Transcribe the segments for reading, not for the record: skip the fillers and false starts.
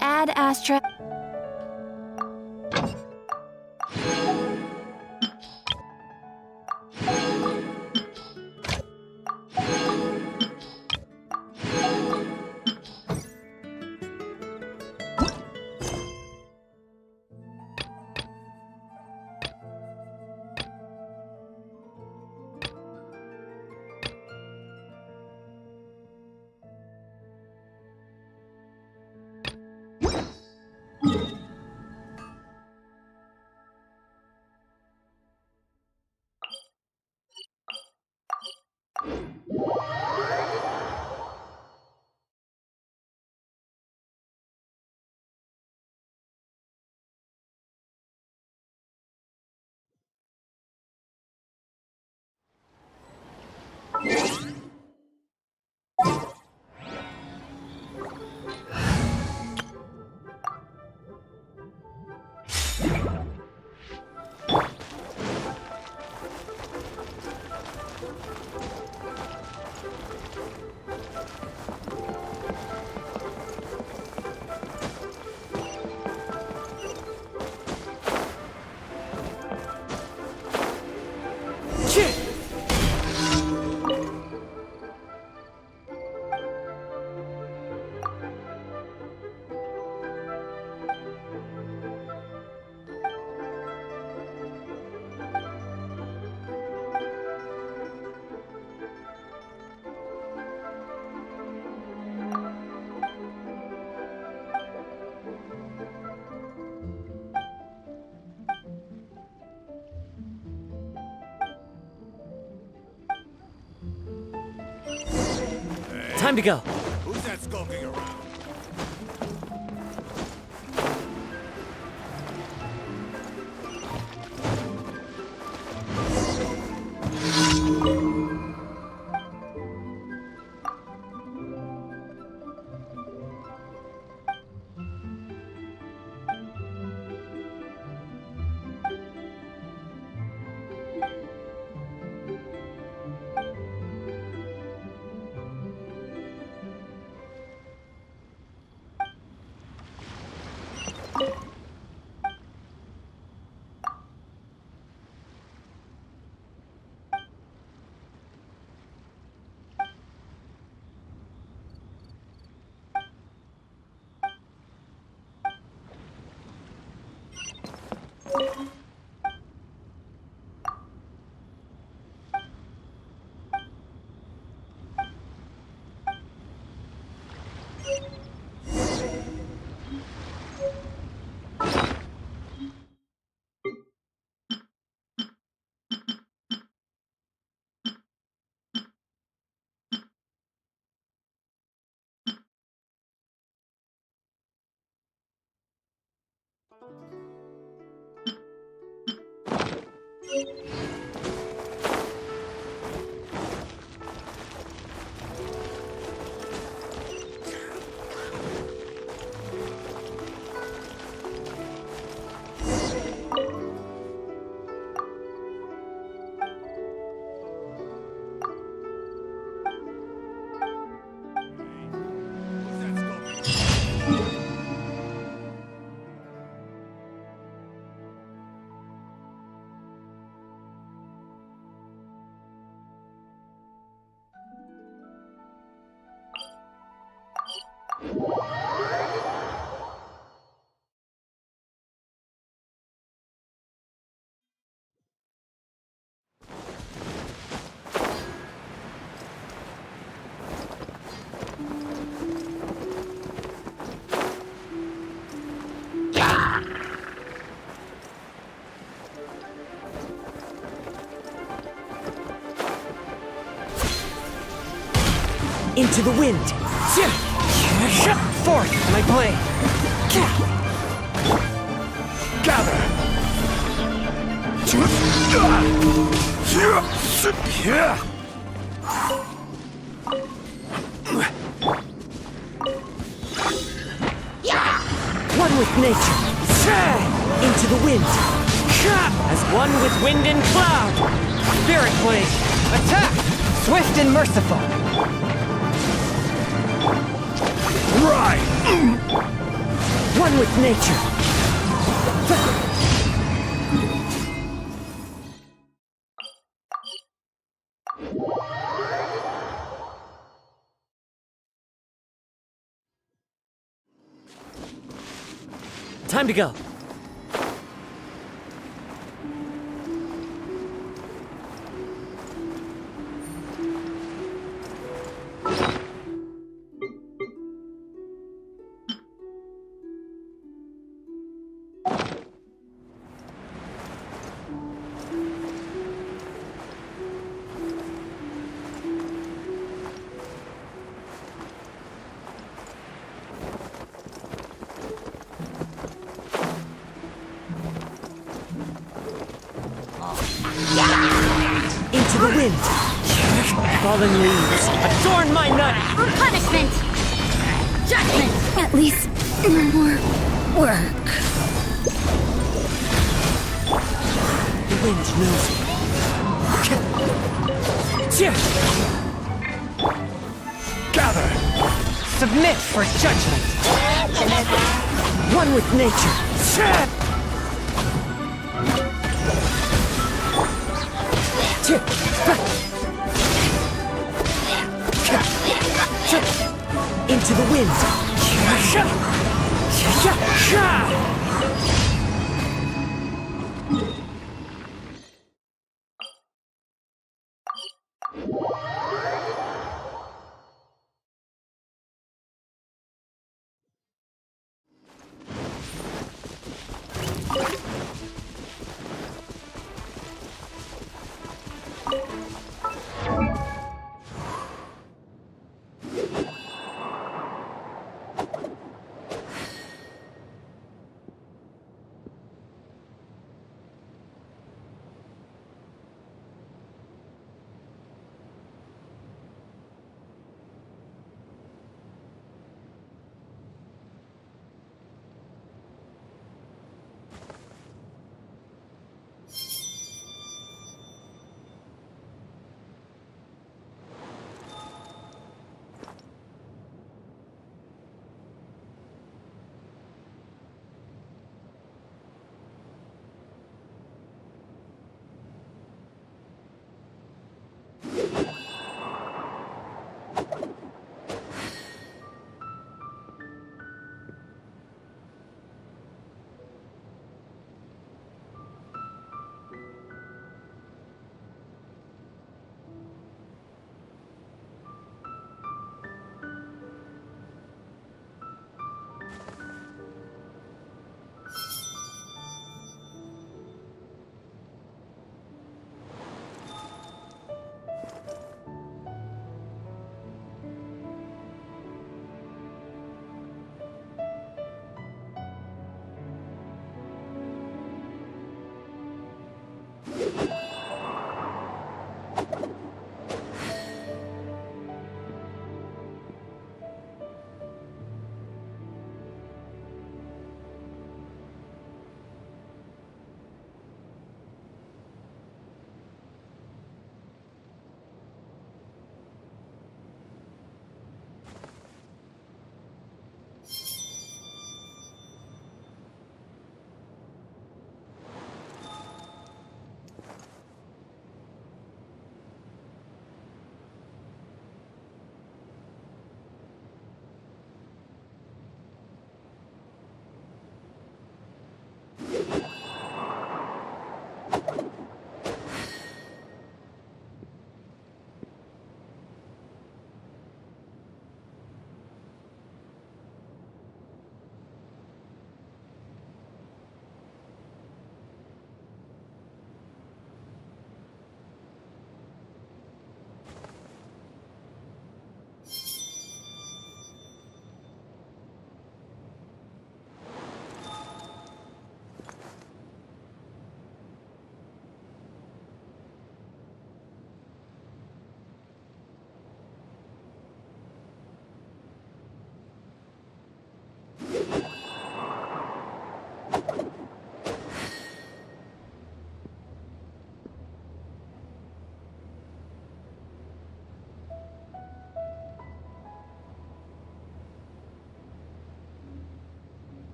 Add astra. Time to go. Who's that skulking around? Into the wind. Forth, my blade. Gather! One with nature. Into the wind. As one with wind and cloud. Spirit blade. Attack. Swift and merciful. Right! One with nature. Time to go. Into the wind. Fallen leaves. Adorn my night. Punishment! Judgment! At least more work. The wind knows me. Gather! Submit for judgment. One with nature. Into the wind.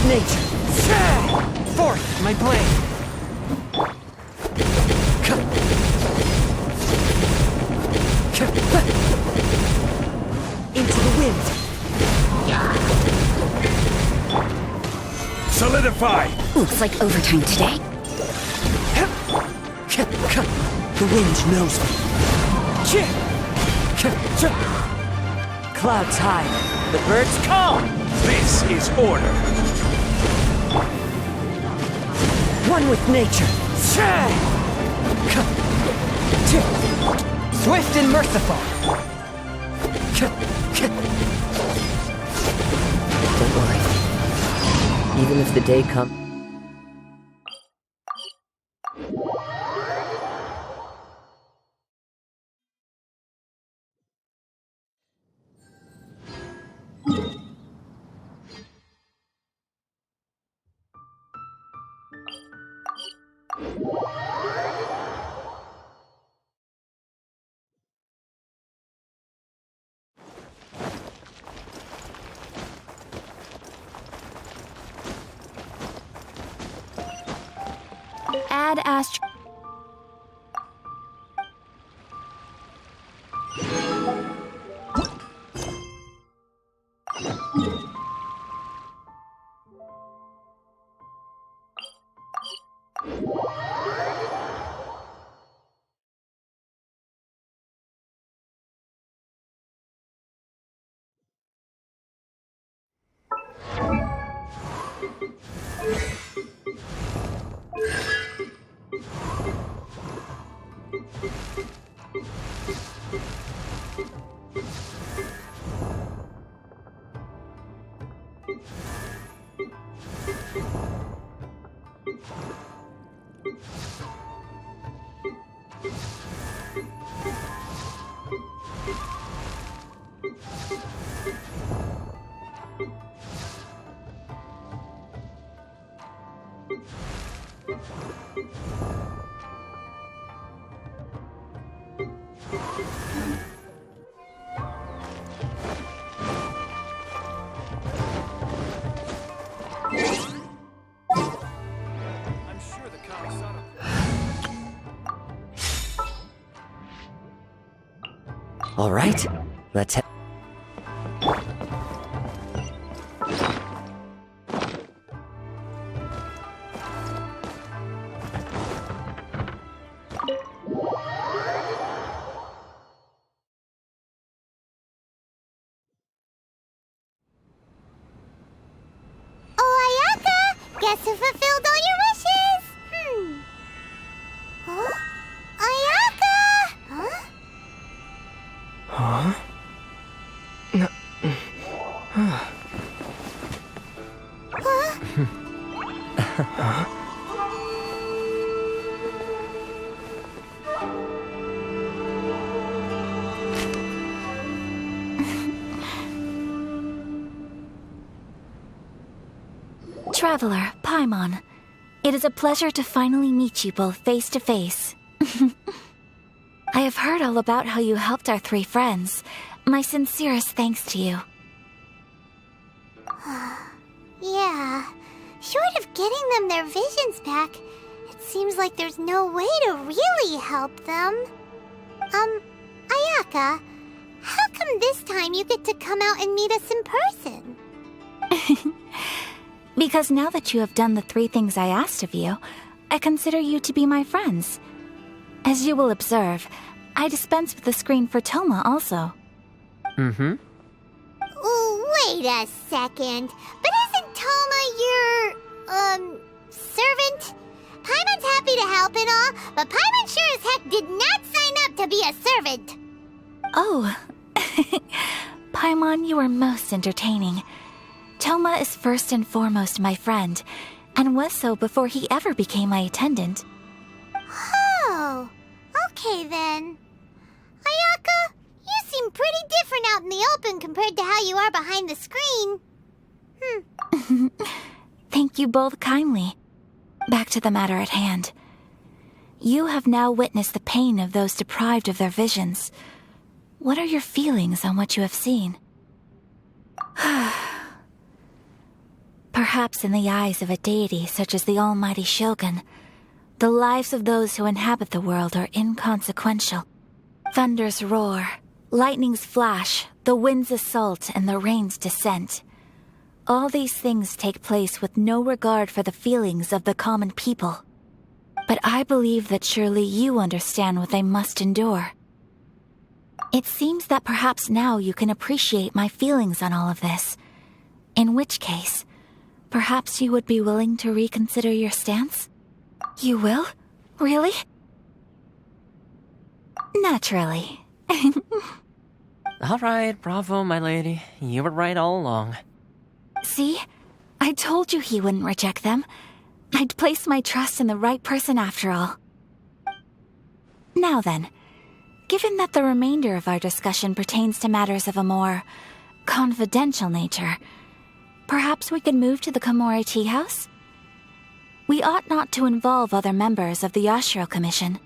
with nature. Forth my blade. Into the wind. Solidify! Looks like overtime today. The wind knows me. Clouds high, the birds call. This is order. One with nature. Swift and merciful. Don't worry. Even if the day comes... Add Astro. All right, let's head. Oh, Ayaka! Guess who fulfilled all your wishes? Huh? Ayaka! Huh? Huh? No. Huh? Traveler, Paimon. It is a pleasure to finally meet you both face to face. I have heard all about how you helped our three friends. My sincerest thanks to you. Yeah. Short of getting them their visions back, it seems like there's no way to really help them. Ayaka, how come this time you get to come out and meet us in person? Because now that you have done the 3 things I asked of you, I consider you to be my friends. As you will observe, I dispense with the screen for Toma also. Mm-hmm. Wait a second. But isn't Toma your, servant? Paimon's happy to help and all, but Paimon sure as heck did not sign up to be a servant. Oh. Paimon, you are most entertaining. Toma is first and foremost my friend, and was so before he ever became my attendant. Oh, okay then. Ayaka, you seem pretty different out in the open compared to how you are behind the screen. Thank you both kindly. Back to the matter at hand. You have now witnessed the pain of those deprived of their visions. What are your feelings on what you have seen? Perhaps in the eyes of a deity such as the almighty Shogun, the lives of those who inhabit the world are inconsequential. Thunders roar, lightnings flash, the winds assault, and the rains descent. All these things take place with no regard for the feelings of the common people. But I believe that surely you understand what they must endure. It seems that perhaps now you can appreciate my feelings on all of this. In which case, perhaps you would be willing to reconsider your stance? You will? Really? Naturally. All right, bravo, my lady. You were right all along. See? I told you he wouldn't reject them. I'd placed my trust in the right person after all. Now then, given that the remainder of our discussion pertains to matters of a more confidential nature, perhaps we could move to the Komori Tea House? We ought not to involve other members of the Yashiro Commission.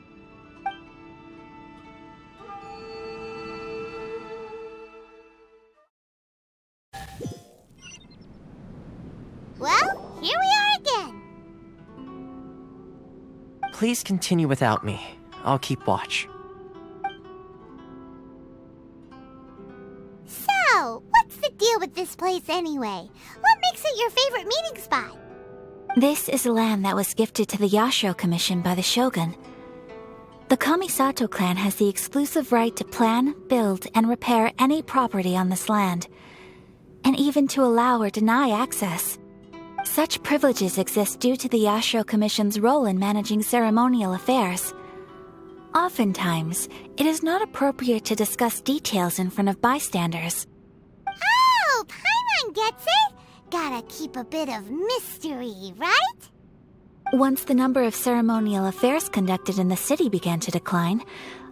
Well, here we are again. Please continue without me. I'll keep watch. So, what's the deal with this place anyway? What makes it your favorite meeting spot? This is land that was gifted to the Yashiro Commission by the Shogun. The Kamisato clan has the exclusive right to plan, build, and repair any property on this land, and even to allow or deny access. Such privileges exist due to the Yashiro Commission's role in managing ceremonial affairs. Oftentimes, it is not appropriate to discuss details in front of bystanders. Oh, Paimon gets it! Gotta keep a bit of mystery, right? Once the number of ceremonial affairs conducted in the city began to decline,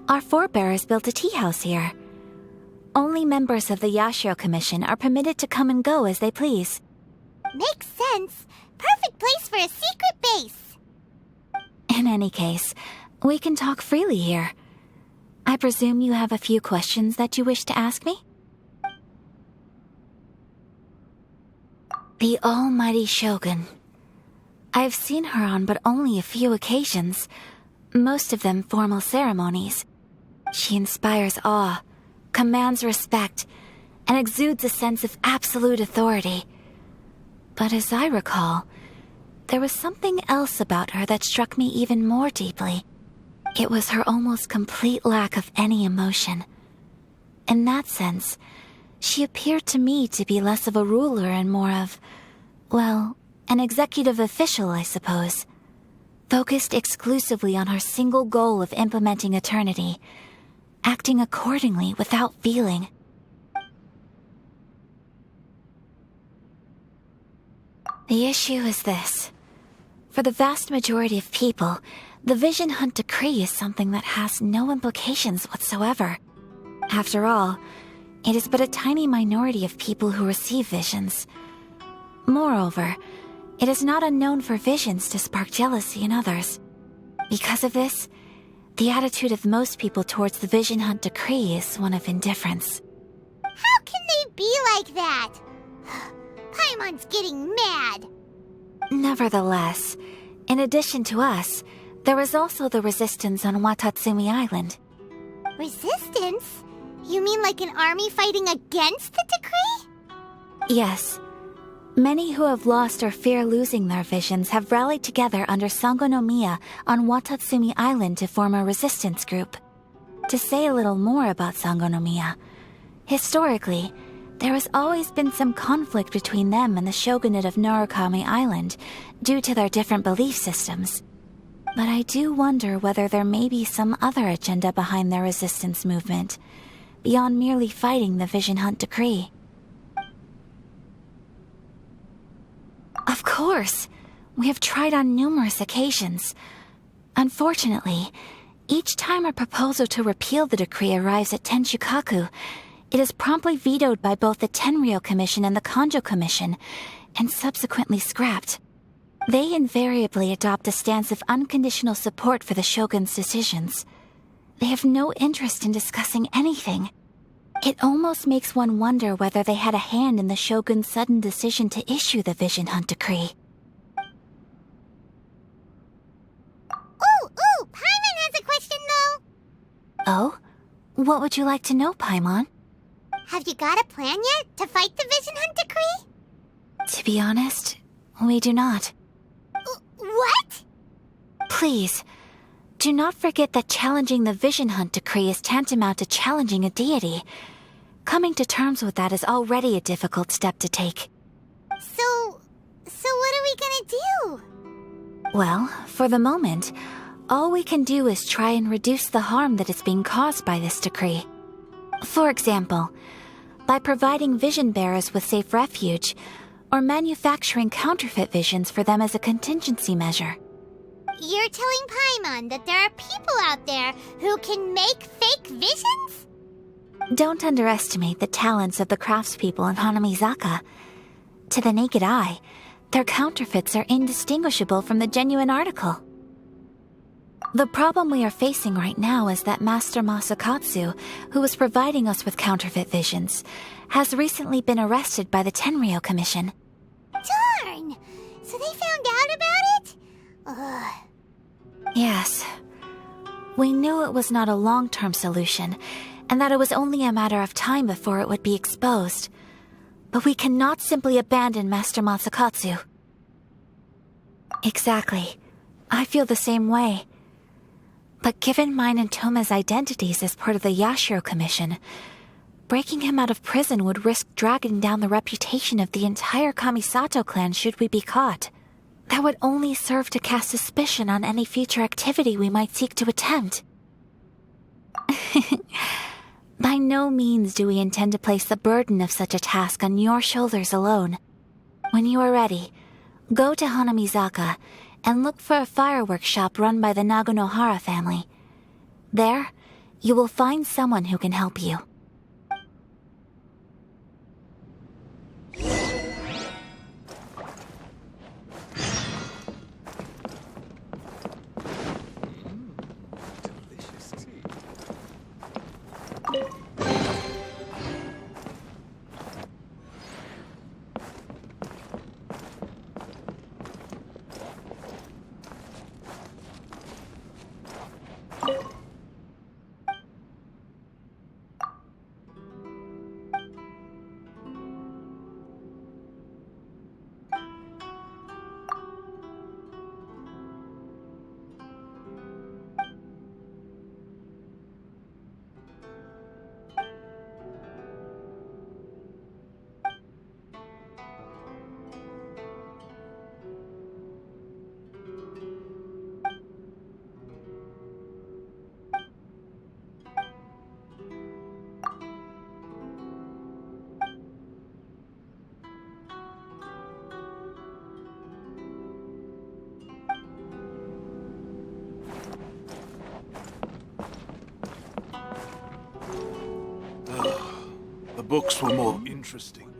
our forebears built a tea house here. Only members of the Yashiro Commission are permitted to come and go as they please. Makes sense. Perfect place for a secret base. In any case, we can talk freely here. I presume you have a few questions that you wish to ask me? The almighty Shogun. I've seen her on but only a few occasions, most of them formal ceremonies. She inspires awe, commands respect, and exudes a sense of absolute authority. But as I recall, there was something else about her that struck me even more deeply. It was her almost complete lack of any emotion. In that sense, she appeared to me to be less of a ruler and more of, well, an executive official, I suppose. Focused exclusively on her single goal of implementing eternity, acting accordingly without feeling. The issue is this. For the vast majority of people, the Vision Hunt Decree is something that has no implications whatsoever. After all, it is but a tiny minority of people who receive visions. Moreover, it is not unknown for visions to spark jealousy in others. Because of this, the attitude of most people towards the Vision Hunt Decree is one of indifference. How can they be like that? Paimon's getting mad. Nevertheless, in addition to us, there is also the resistance on Watatsumi Island. Resistance? You mean like an army fighting against the decree? Yes. Many who have lost or fear losing their visions have rallied together under Sangonomiya on Watatsumi Island to form a resistance group. To say a little more about Sangonomiya, historically, there has always been some conflict between them and the shogunate of Narukami Island due to their different belief systems. But I do wonder whether there may be some other agenda behind their resistance movement, beyond merely fighting the Vision Hunt Decree. Of course! We have tried on numerous occasions. Unfortunately, each time a proposal to repeal the decree arrives at Tenshukaku, it is promptly vetoed by both the Tenryou Commission and the Kanjo Commission, and subsequently scrapped. They invariably adopt a stance of unconditional support for the Shogun's decisions. They have no interest in discussing anything. It almost makes one wonder whether they had a hand in the Shogun's sudden decision to issue the Vision Hunt decree. Ooh, Paimon has a question though. Oh? What would you like to know, Paimon? Have you got a plan yet to fight the Vision Hunt decree? To be honest, we do not. What? Please, do not forget that challenging the Vision Hunt decree is tantamount to challenging a deity. Coming to terms with that is already a difficult step to take. So what are we gonna do? Well, for the moment, all we can do is try and reduce the harm that is being caused by this decree. For example, by providing vision bearers with safe refuge, or manufacturing counterfeit visions for them as a contingency measure. You're telling Paimon that there are people out there who can make fake visions? Don't underestimate the talents of the craftspeople in Hanamizaka. To the naked eye, their counterfeits are indistinguishable from the genuine article. The problem we are facing right now is that Master Masakatsu, who was providing us with counterfeit visions, has recently been arrested by the Tenryou Commission. Darn! So they found out about it? Ugh. Yes. We knew it was not a long-term solution, and that it was only a matter of time before it would be exposed. But we cannot simply abandon Master Masakatsu. Exactly. I feel the same way. But given mine and Toma's identities as part of the Yashiro Commission, breaking him out of prison would risk dragging down the reputation of the entire Kamisato clan should we be caught. That would only serve to cast suspicion on any future activity we might seek to attempt. By no means do we intend to place the burden of such a task on your shoulders alone. When you are ready, go to Hanamizaka and look for a fireworks shop run by the Naganohara family. There, you will find someone who can help you. Delicious tea. The books were more interesting.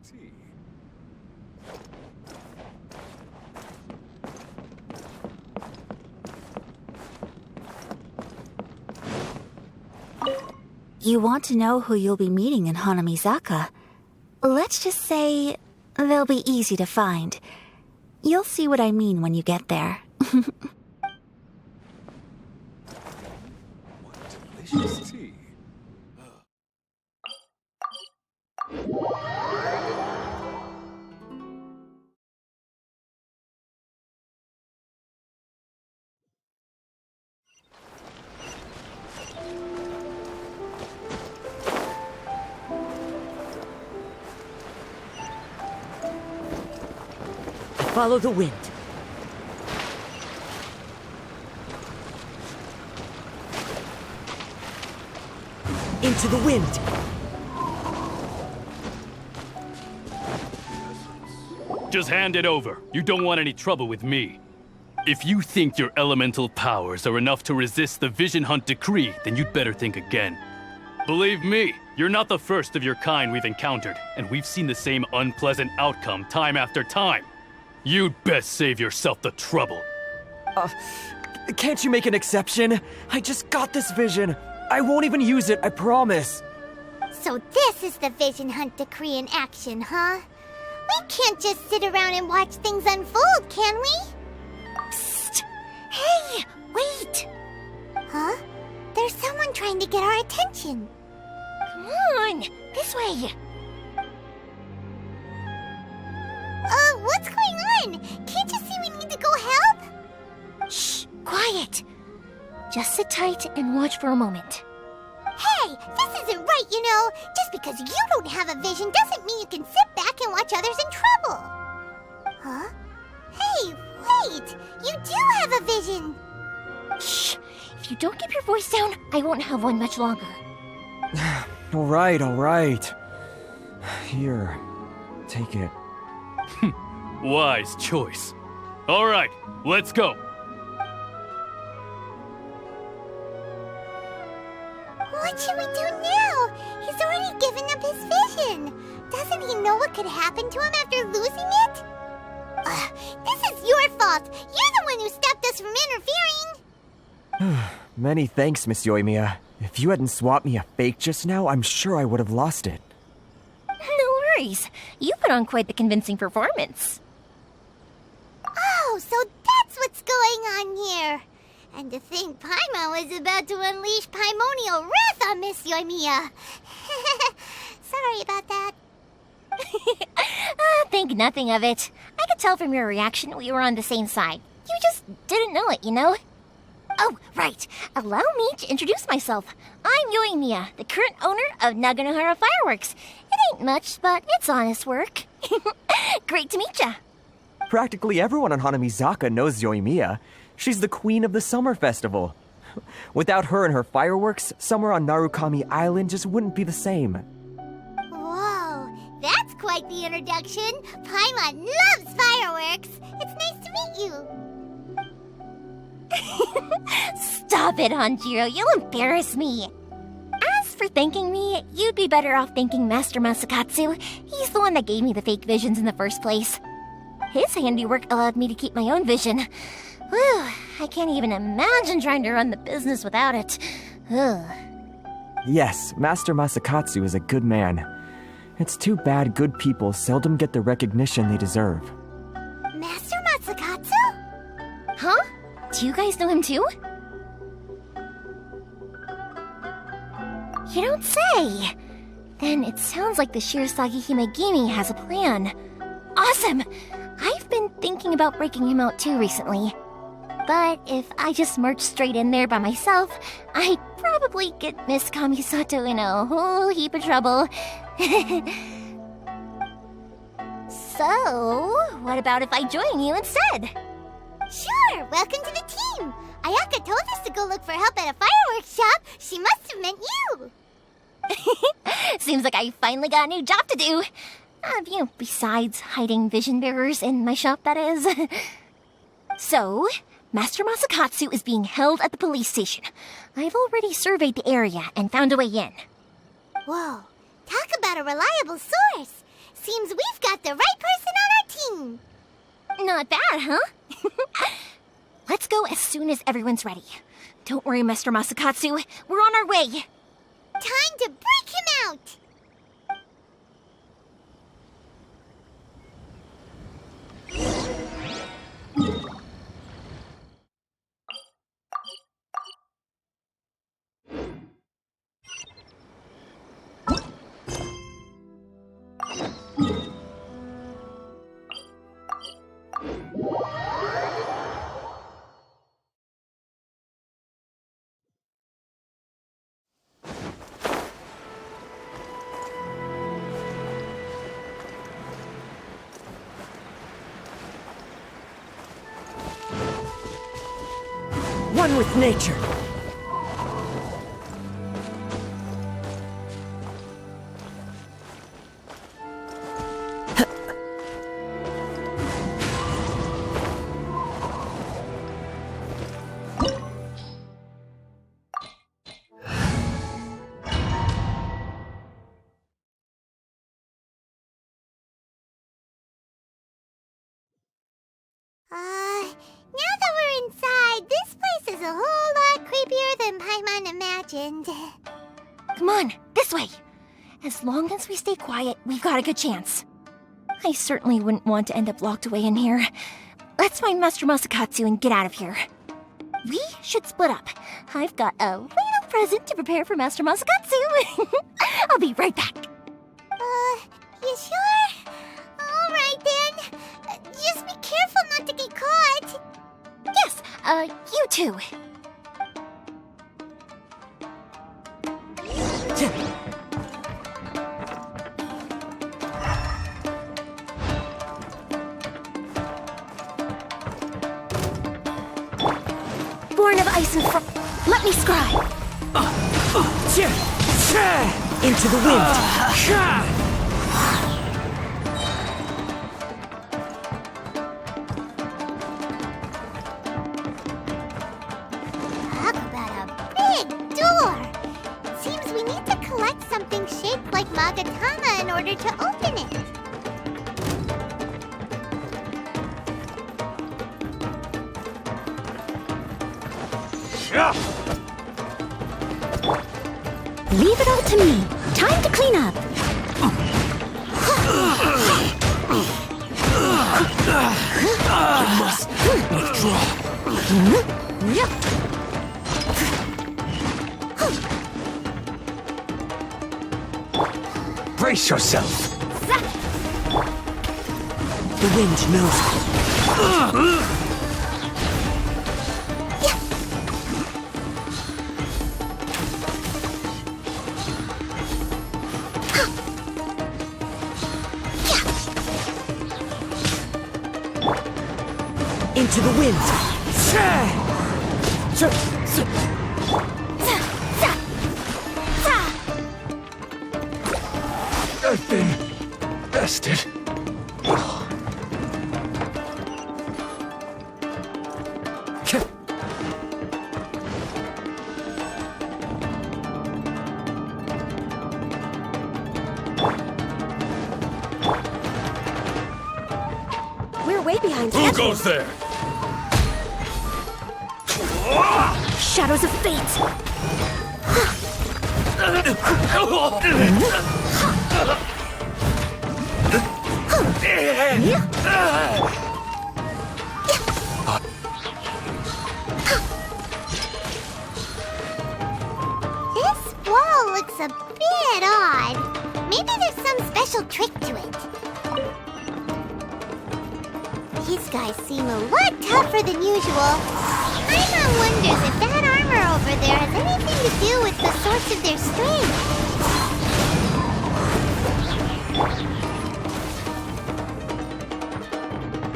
Tea. You want to know who you'll be meeting in Hanamizaka? Let's just say they'll be easy to find. You'll see what I mean when you get there. What delicious tea. Follow the wind. Into the wind. Just hand it over. You don't want any trouble with me. If you think your elemental powers are enough to resist the Vision Hunt decree, then you'd better think again. Believe me, you're not the first of your kind we've encountered, and we've seen the same unpleasant outcome time after time. You'd best save yourself the trouble. Can't you make an exception? I just got this vision. I won't even use it, I promise. So this is the Vision Hunt decree in action, huh? We can't just sit around and watch things unfold, can we? Psst! Hey, wait! Huh? There's someone trying to get our attention. Come on, this way. What's going on? Can't you see we need to go help? Shh, quiet. Just sit tight and watch for a moment. Hey, this isn't right, you know. Just because you don't have a vision doesn't mean you can sit back and watch others in trouble. Huh? Hey, wait! You do have a vision! Shh! If you don't keep your voice down, I won't have one much longer. All right. Here, take it. Wise choice. All right, let's go. What should we do now? He's already given up his vision. Doesn't he know what could happen to him after losing it? This is your fault. You're the one who stopped us from interfering. Many thanks, Miss Yoimiya. If you hadn't swapped me a fake just now, I'm sure I would have lost it. No worries. You put on quite the convincing performance. Oh, so that's what's going on here. And to think Paimon was about to unleash Paimonial wrath on Miss Yoimiya. Sorry about that. Think nothing of it. I could tell from your reaction we were on the same side. You just didn't know it, you know? Oh, right. Allow me to introduce myself. I'm Yoimiya, the current owner of Naganohara Fireworks. It ain't much, but it's honest work. Great to meet ya. Practically everyone on Hanamizaka knows Yoimiya. She's the queen of the summer festival. Without her and her fireworks, summer on Narukami Island just wouldn't be the same. Whoa, that's quite the introduction. Paimon loves fireworks. It's nice to meet you. Stop it, Hanjiro. You'll embarrass me. As for thanking me, you'd be better off thanking Master Masakatsu. He's the one that gave me the fake visions in the first place. His handiwork allowed me to keep my own vision. Whew, I can't even imagine trying to run the business without it. Ugh. Yes, Master Masakatsu is a good man. It's too bad good people seldom get the recognition they deserve. Master Masakatsu? Huh? Do you guys know him too? You don't say! Then it sounds like the Shirasagi Himegimi has a plan. Awesome! I've been thinking about breaking him out too recently. But if I just march straight in there by myself, I'd probably get Miss Kamisato in a whole heap of trouble. So, what about if I join you instead? Sure, welcome to the team. Ayaka told us to go look for help at a fireworks shop. She must have meant you. Seems like I finally got a new job to do. Besides hiding vision bearers in my shop, that is. So, Master Masakatsu is being held at the police station. I've already surveyed the area and found a way in. Whoa, talk about a reliable source. Seems we've got the right person on our team. Not bad, huh? Let's go as soon as everyone's ready. Don't worry, Master Masakatsu. We're on our way. Time to break him out. one with nature. Now that we're inside, this place is a whole lot creepier than Paimon imagined. Come on, this way. As long as we stay quiet, we've got a good chance. I certainly wouldn't want to end up locked away in here. Let's find Master Masakatsu and get out of here. We should split up. I've got a little present to prepare for Master Masakatsu. I'll be right back. You sure? All right then. Just be careful not to get caught. Yes, you too. Born of ice and frost, let me scribe. Into the wind. Talk about a big door. It seems we need to collect something shaped like Magatama in order to open it. Leave it all to me. Time to clean up. I must withdraw. Brace yourself. The wind knows. Into the wind. I've been bested. We're way behind Who schedule. goes there? Shadows of fate. This wall looks a bit odd. Maybe there's some special trick to it. These guys seem a lot tougher than usual. Paimon wonders if that armor over there has anything to do with the source of their strength.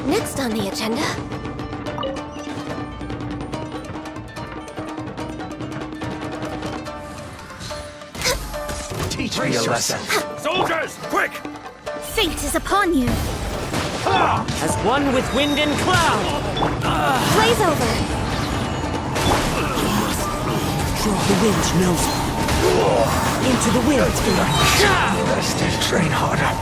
Next on the agenda. Teach me a lesson. Soldiers, quick! Fate is upon you. As one with wind and cloud. Blaze over. The wind knows. Into the wind. Bested. Train harder.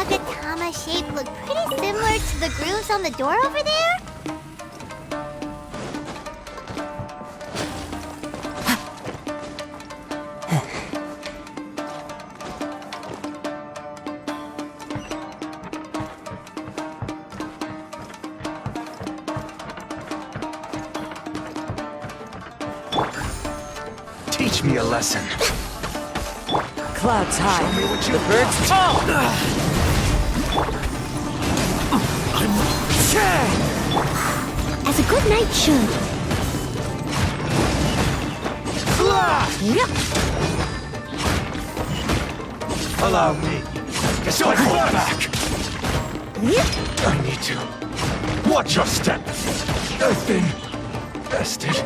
Nagatama shape look pretty similar to the grooves on the door over there? Teach me a lesson. Clouds high. Show me what you The birds fall. As a good knight should. Yep. Allow me. Don't hold back. I need to watch your step. I've been bested.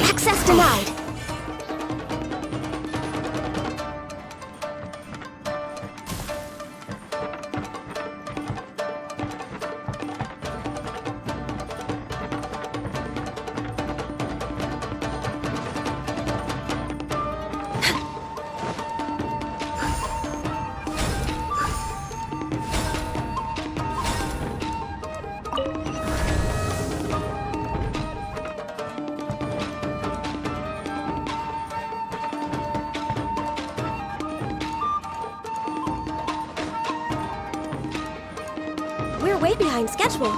Access denied. We're way behind schedule.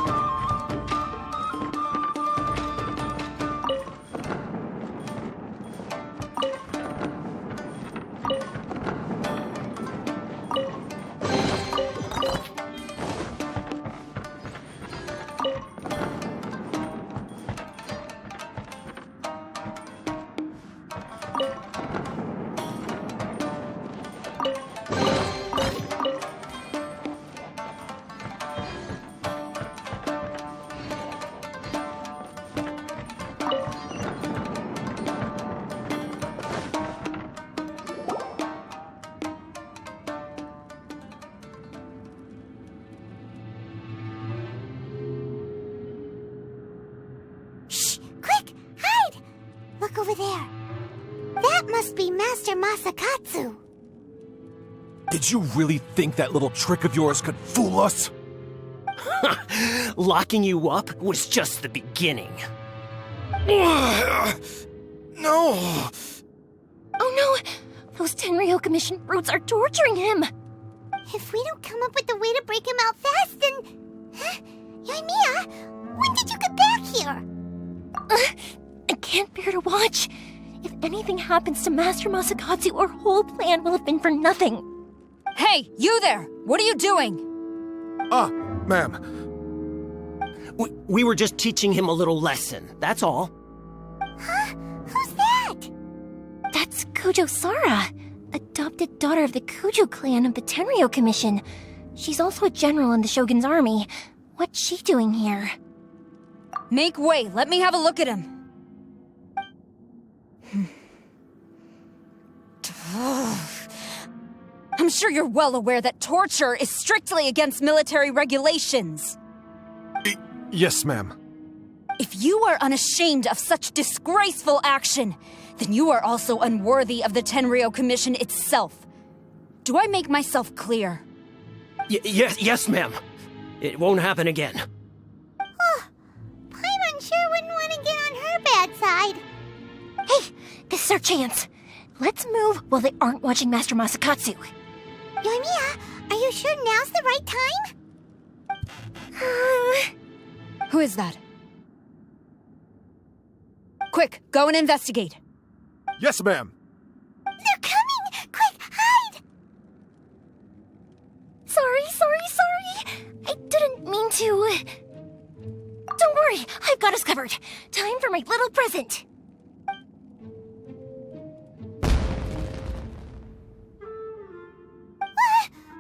Look over there. That must be Master Masakatsu. Did you really think that little trick of yours could fool us? Locking you up was just the beginning. No! Oh no! Those Tenryo Commission brutes are torturing him! If we don't come up with a way to break him out fast, then... Huh? Yoimiya, when did you get back here? I can't bear to watch. If anything happens to Master Masakatsu, our whole plan will have been for nothing. Hey, you there! What are you doing? Ah, ma'am. We were just teaching him a little lesson, that's all. Huh? Who Kujo Sara, adopted daughter of the Kujo clan of the Tenryo Commission. She's also a general in the Shogun's army. What's she doing here? Make way, let me have a look at him. I'm sure you're well aware that torture is strictly against military regulations. Yes, ma'am. If you are unashamed of such disgraceful action, then you are also unworthy of the Tenryo Commission itself. Do I make myself clear? Yes, ma'am. It won't happen again. Paimon sure wouldn't want to get on her bad side. Hey, this is our chance. Let's move while they aren't watching Master Masakatsu. Yoimiya, are you sure now's the right time? Who is that? Quick, go and investigate. Yes, ma'am. They're coming! Quick, hide! Sorry. I didn't mean to. Don't worry, I've got us covered. Time for my little present.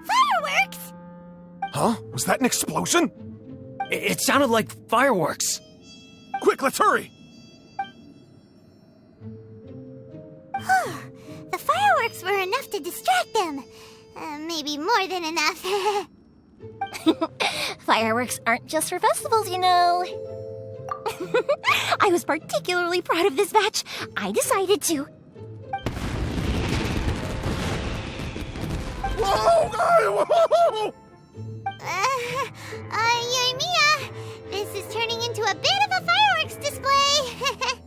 Fireworks! Huh? Was that an explosion? It sounded like fireworks. Quick, let's hurry! The fireworks were enough to distract them. Maybe more than enough. Fireworks aren't just for festivals, you know. I was particularly proud of this batch. I decided to. Whoa! Yoimiya, this is turning into a bit of a fireworks display.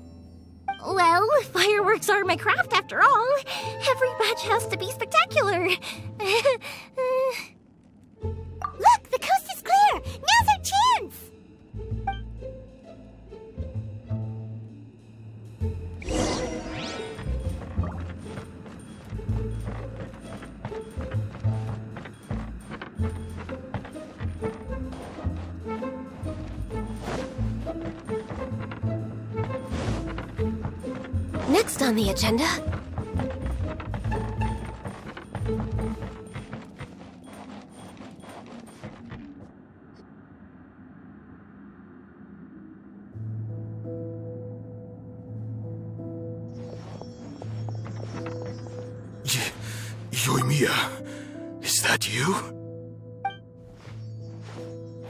Well, fireworks are my craft after all. Every batch has to be spectacular. Look, the coast is clear. Now's our chance. Next on the agenda... Yoimiya, is that you?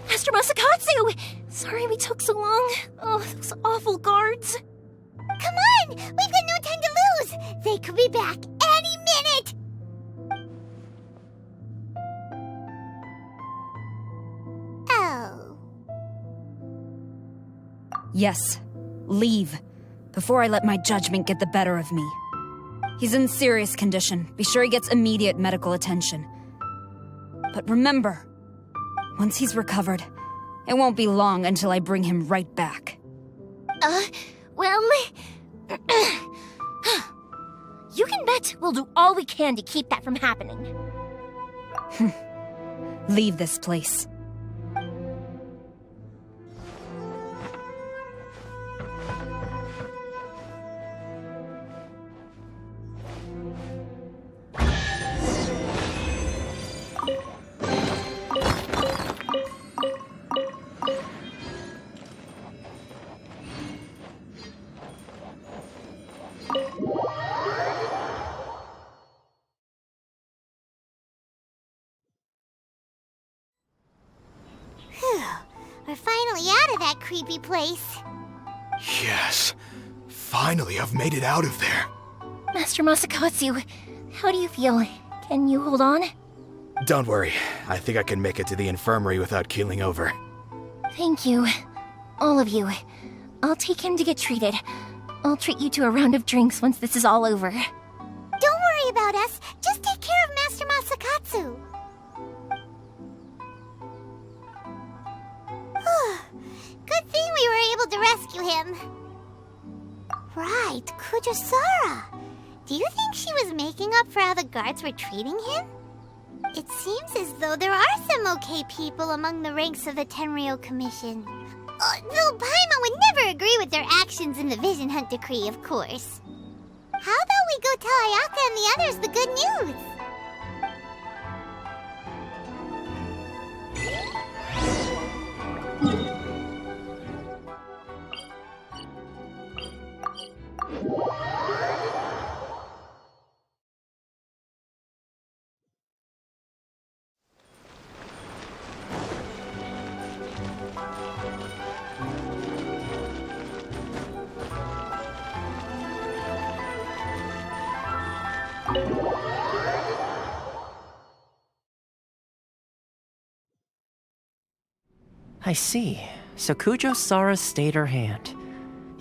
Master Masakatsu! Sorry we took so long. Oh, those awful guards. Come on! We've got no time to lose! They could be back any minute! Oh. Yes, leave, before I let my judgment get the better of me. He's in serious condition. Be sure he gets immediate medical attention. But remember, once he's recovered, it won't be long until I bring him right back. Well... You can bet we'll do all we can to keep that from happening. Leave this place. We're finally out of that creepy place. Yes. Finally, I've made it out of there. Master Masakatsu, how do you feel? Can you hold on? Don't worry. I think I can make it to the infirmary without keeling over. Thank you. All of you. I'll take him to get treated. I'll treat you to a round of drinks once this is all over. Don't worry about us. Just take care of Master Masakatsu. Good thing we were able to rescue him. Right, Kujosara. Do you think she was making up for how the guards were treating him? It seems as though there are some okay people among the ranks of the Tenryo Commission. Though Paimon would never agree with their actions in the Vision Hunt Decree, of course. How about we go tell Ayaka and the others the good news? I see. So Kujo-Sara stayed her hand.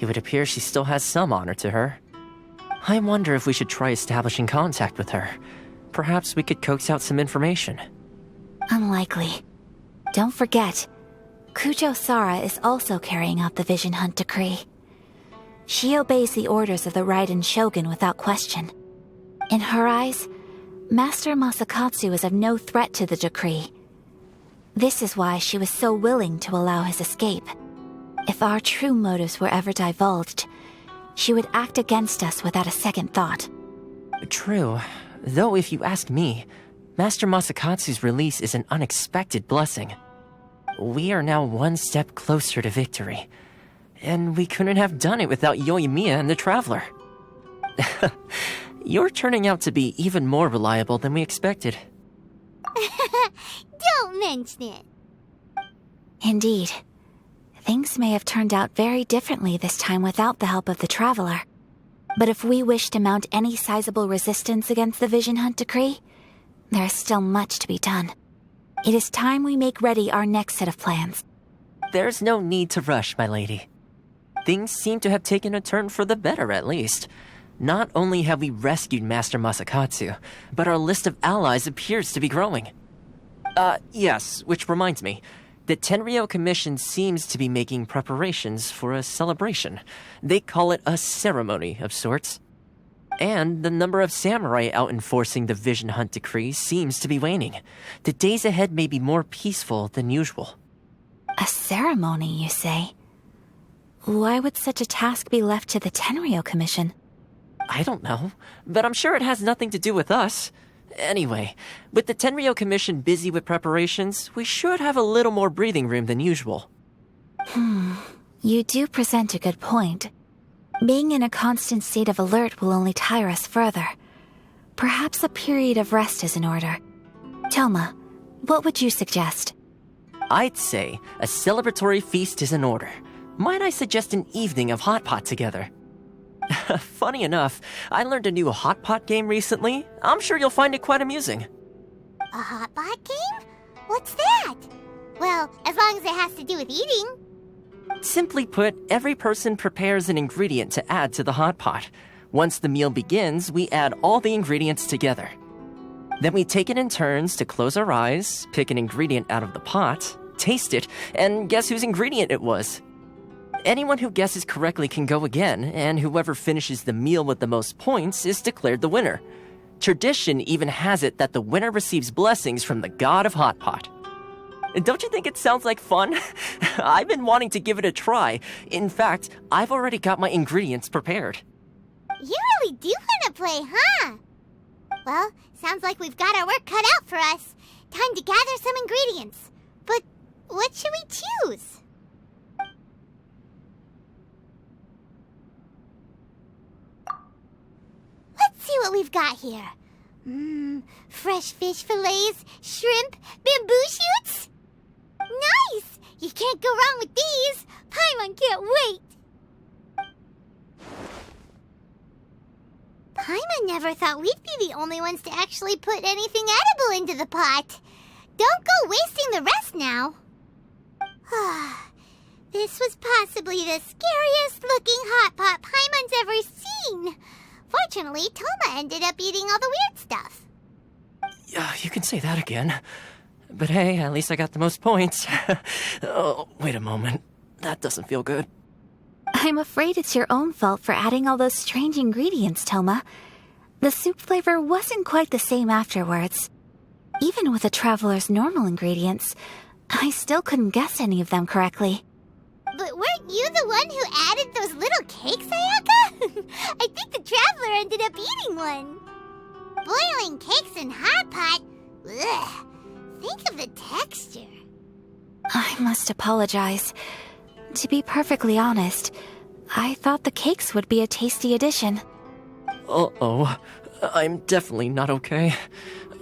It would appear she still has some honor to her. I wonder if we should try establishing contact with her. Perhaps we could coax out some information. Unlikely. Don't forget, Kujo-Sara is also carrying out the Vision Hunt decree. She obeys the orders of the Raiden Shogun without question. In her eyes, Master Masakatsu is of no threat to the decree. This is why she was so willing to allow his escape. If our true motives were ever divulged, she would act against us without a second thought. True. Though if you ask me, Master Masakatsu's release is an unexpected blessing. We are now one step closer to victory. And we couldn't have done it without Yoimiya and the Traveler. You're turning out to be even more reliable than we expected. Don't mention it. Indeed. Things may have turned out very differently this time without the help of the Traveler. But if we wish to mount any sizable resistance against the Vision Hunt decree, there is still much to be done. It is time we make ready our next set of plans. There's no need to rush, my lady. Things seem to have taken a turn for the better, at least. Not only have we rescued Master Masakatsu, but our list of allies appears to be growing. Yes, which reminds me. The Tenryou Commission seems to be making preparations for a celebration. They call it a ceremony of sorts. And the number of samurai out enforcing the Vision Hunt decree seems to be waning. The days ahead may be more peaceful than usual. A ceremony, you say? Why would such a task be left to the Tenryou Commission? I don't know, but I'm sure it has nothing to do with us. Anyway, with the Tenryou Commission busy with preparations, we should have a little more breathing room than usual. You do present a good point. Being in a constant state of alert will only tire us further. Perhaps a period of rest is in order. Toma, what would you suggest? I'd say a celebratory feast is in order. Might I suggest an evening of hot pot together? Funny enough, I learned a new hot pot game recently. I'm sure you'll find it quite amusing. A hot pot game? What's that? Well, as long as it has to do with eating. Simply put, every person prepares an ingredient to add to the hot pot. Once the meal begins, we add all the ingredients together. Then we take it in turns to close our eyes, pick an ingredient out of the pot, taste it, and guess whose ingredient it was. Anyone who guesses correctly can go again, and whoever finishes the meal with the most points is declared the winner. Tradition even has it that the winner receives blessings from the god of Hot Pot. Don't you think it sounds like fun? I've been wanting to give it a try. In fact, I've already got my ingredients prepared. You really do want to play, huh? Well, sounds like we've got our work cut out for us. Time to gather some ingredients. But what should we choose? Let's see what we've got here. Fresh fish fillets, shrimp, bamboo shoots. Nice! You can't go wrong with these. Paimon can't wait. Paimon never thought we'd be the only ones to actually put anything edible into the pot. Don't go wasting the rest now. This was possibly the scariest looking hot pot Paimon's ever seen. Fortunately, Toma ended up eating all the weird stuff. You can say that again. But hey, at least I got the most points. Oh, wait a moment. That doesn't feel good. I'm afraid it's your own fault for adding all those strange ingredients, Toma. The soup flavor wasn't quite the same afterwards. Even with the Traveler's normal ingredients, I still couldn't guess any of them correctly. But weren't you the one who added those little cakes, Ayaka? I think the traveler ended up eating one. Boiling cakes in hot pot? Ugh. Think of the texture. I must apologize. To be perfectly honest, I thought the cakes would be a tasty addition. Uh-oh. I'm definitely not okay.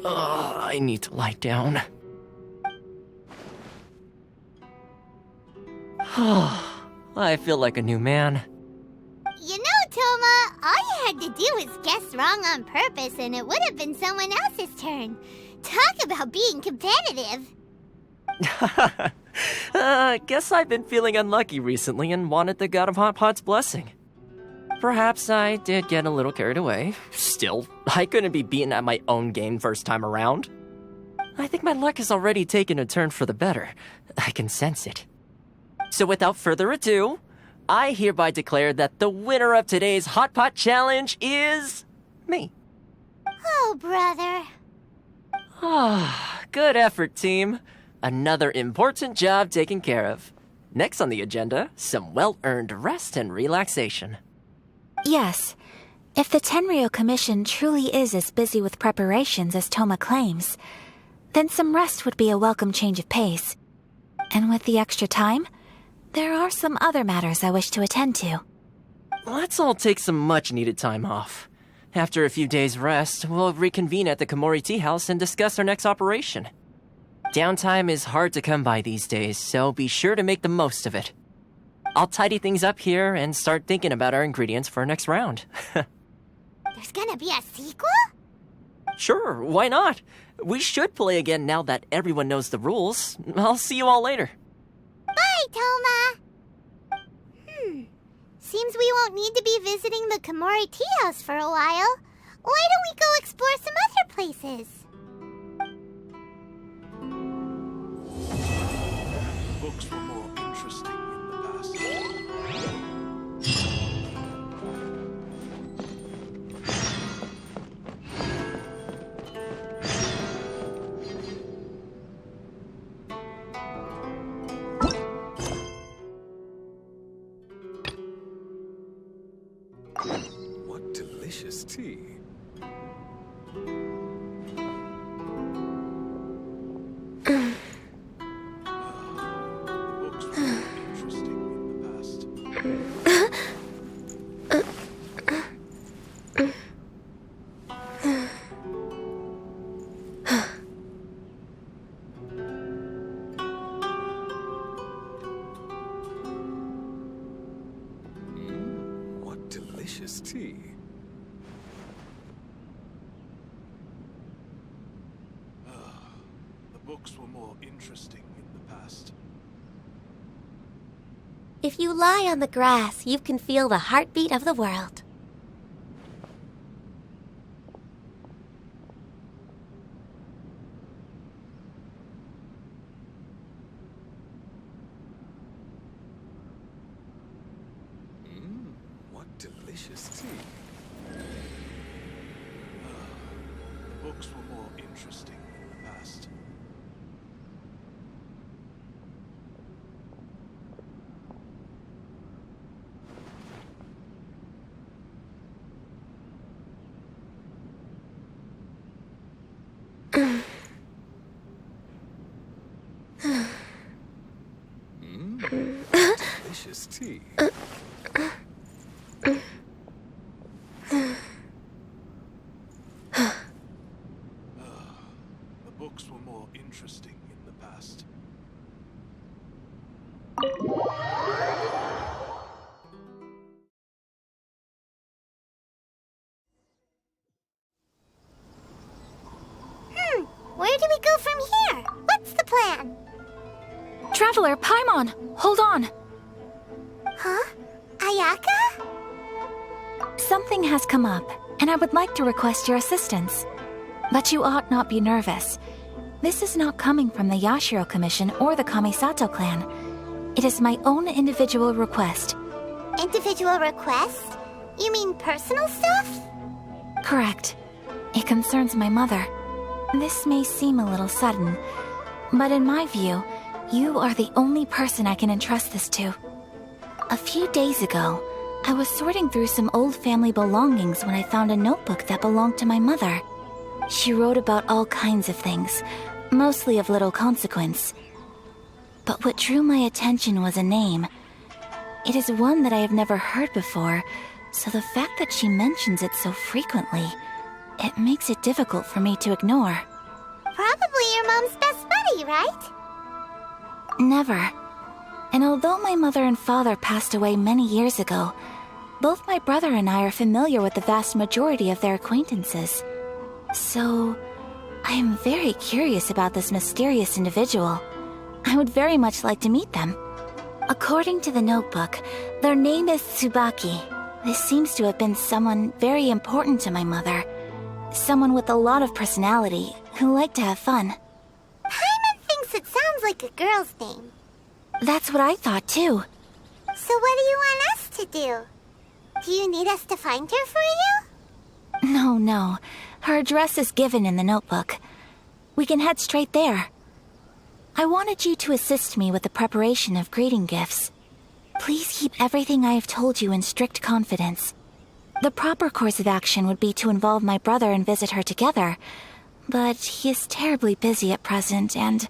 I need to lie down. I feel like a new man. You know, Toma, all you had to do was guess wrong on purpose and it would have been someone else's turn. Talk about being competitive. Guess I've been feeling unlucky recently and wanted the God of Hot Pot's blessing. Perhaps I did get a little carried away. Still, I couldn't be beaten at my own game first time around. I think my luck has already taken a turn for the better. I can sense it. So without further ado, I hereby declare that the winner of today's Hot Pot Challenge is... me. Oh, brother. Good effort, team. Another important job taken care of. Next on the agenda, some well-earned rest and relaxation. Yes. If the Tenryou Commission truly is as busy with preparations as Toma claims, then some rest would be a welcome change of pace. And with the extra time, there are some other matters I wish to attend to. Let's all take some much-needed time off. After a few days' rest, we'll reconvene at the Komori Tea House and discuss our next operation. Downtime is hard to come by these days, so be sure to make the most of it. I'll tidy things up here and start thinking about our ingredients for our next round. There's gonna be a sequel? Sure, why not? We should play again now that everyone knows the rules. I'll see you all later. Bye, Toma! Seems we won't need to be visiting the Komori Tea House for a while. Why don't we go explore some other places? Books were more interesting in the past. What delicious tea. Books were more interesting in the past. What delicious tea. The books were more interesting in the past. If you lie on the grass, you can feel the heartbeat of the world. What delicious tea. The books were more interesting in the past. Delicious tea. The books were more interesting in the past. Where do we go from here? What's the plan? Traveler, Paimon, hold on. Huh? Ayaka? Something has come up, and I would like to request your assistance. But you ought not be nervous. This is not coming from the Yashiro Commission or the Kamisato clan. It is my own individual request. Individual request? You mean personal stuff? Correct. It concerns my mother. This may seem a little sudden, but in my view, you are the only person I can entrust this to. A few days ago, I was sorting through some old family belongings when I found a notebook that belonged to my mother. She wrote about all kinds of things, mostly of little consequence. But what drew my attention was a name. It is one that I have never heard before, so the fact that she mentions it so frequently, it makes it difficult for me to ignore. Probably your mom's best buddy, right? Never. And although my mother and father passed away many years ago, both my brother and I are familiar with the vast majority of their acquaintances. So, I am very curious about this mysterious individual. I would very much like to meet them. According to the notebook, their name is Tsubaki. This seems to have been someone very important to my mother. Someone with a lot of personality, who liked to have fun. Paimon thinks it sounds like a girl's name. That's what I thought too. So what do you want us to do? Do you need us to find her for you? No. Her address is given in the notebook. We can head straight there. I wanted you to assist me with the preparation of greeting gifts. Please keep everything I have told you in strict confidence. The proper course of action would be to involve my brother and visit her together, but he is terribly busy at present, and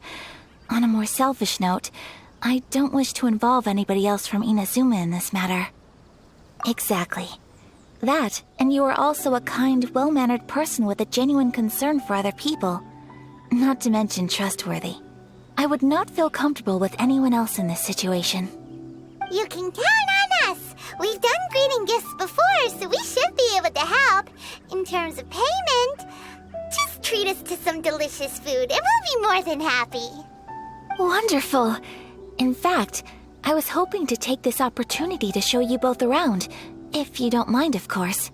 on a more selfish note, I don't wish to involve anybody else from Inazuma in this matter. Exactly. That, and you are also a kind, well-mannered person with a genuine concern for other people. Not to mention trustworthy. I would not feel comfortable with anyone else in this situation. You can count on us! We've done greeting gifts before, so we should be able to help. In terms of payment, just treat us to some delicious food and we'll be more than happy. Wonderful! In fact, I was hoping to take this opportunity to show you both around, if you don't mind, of course.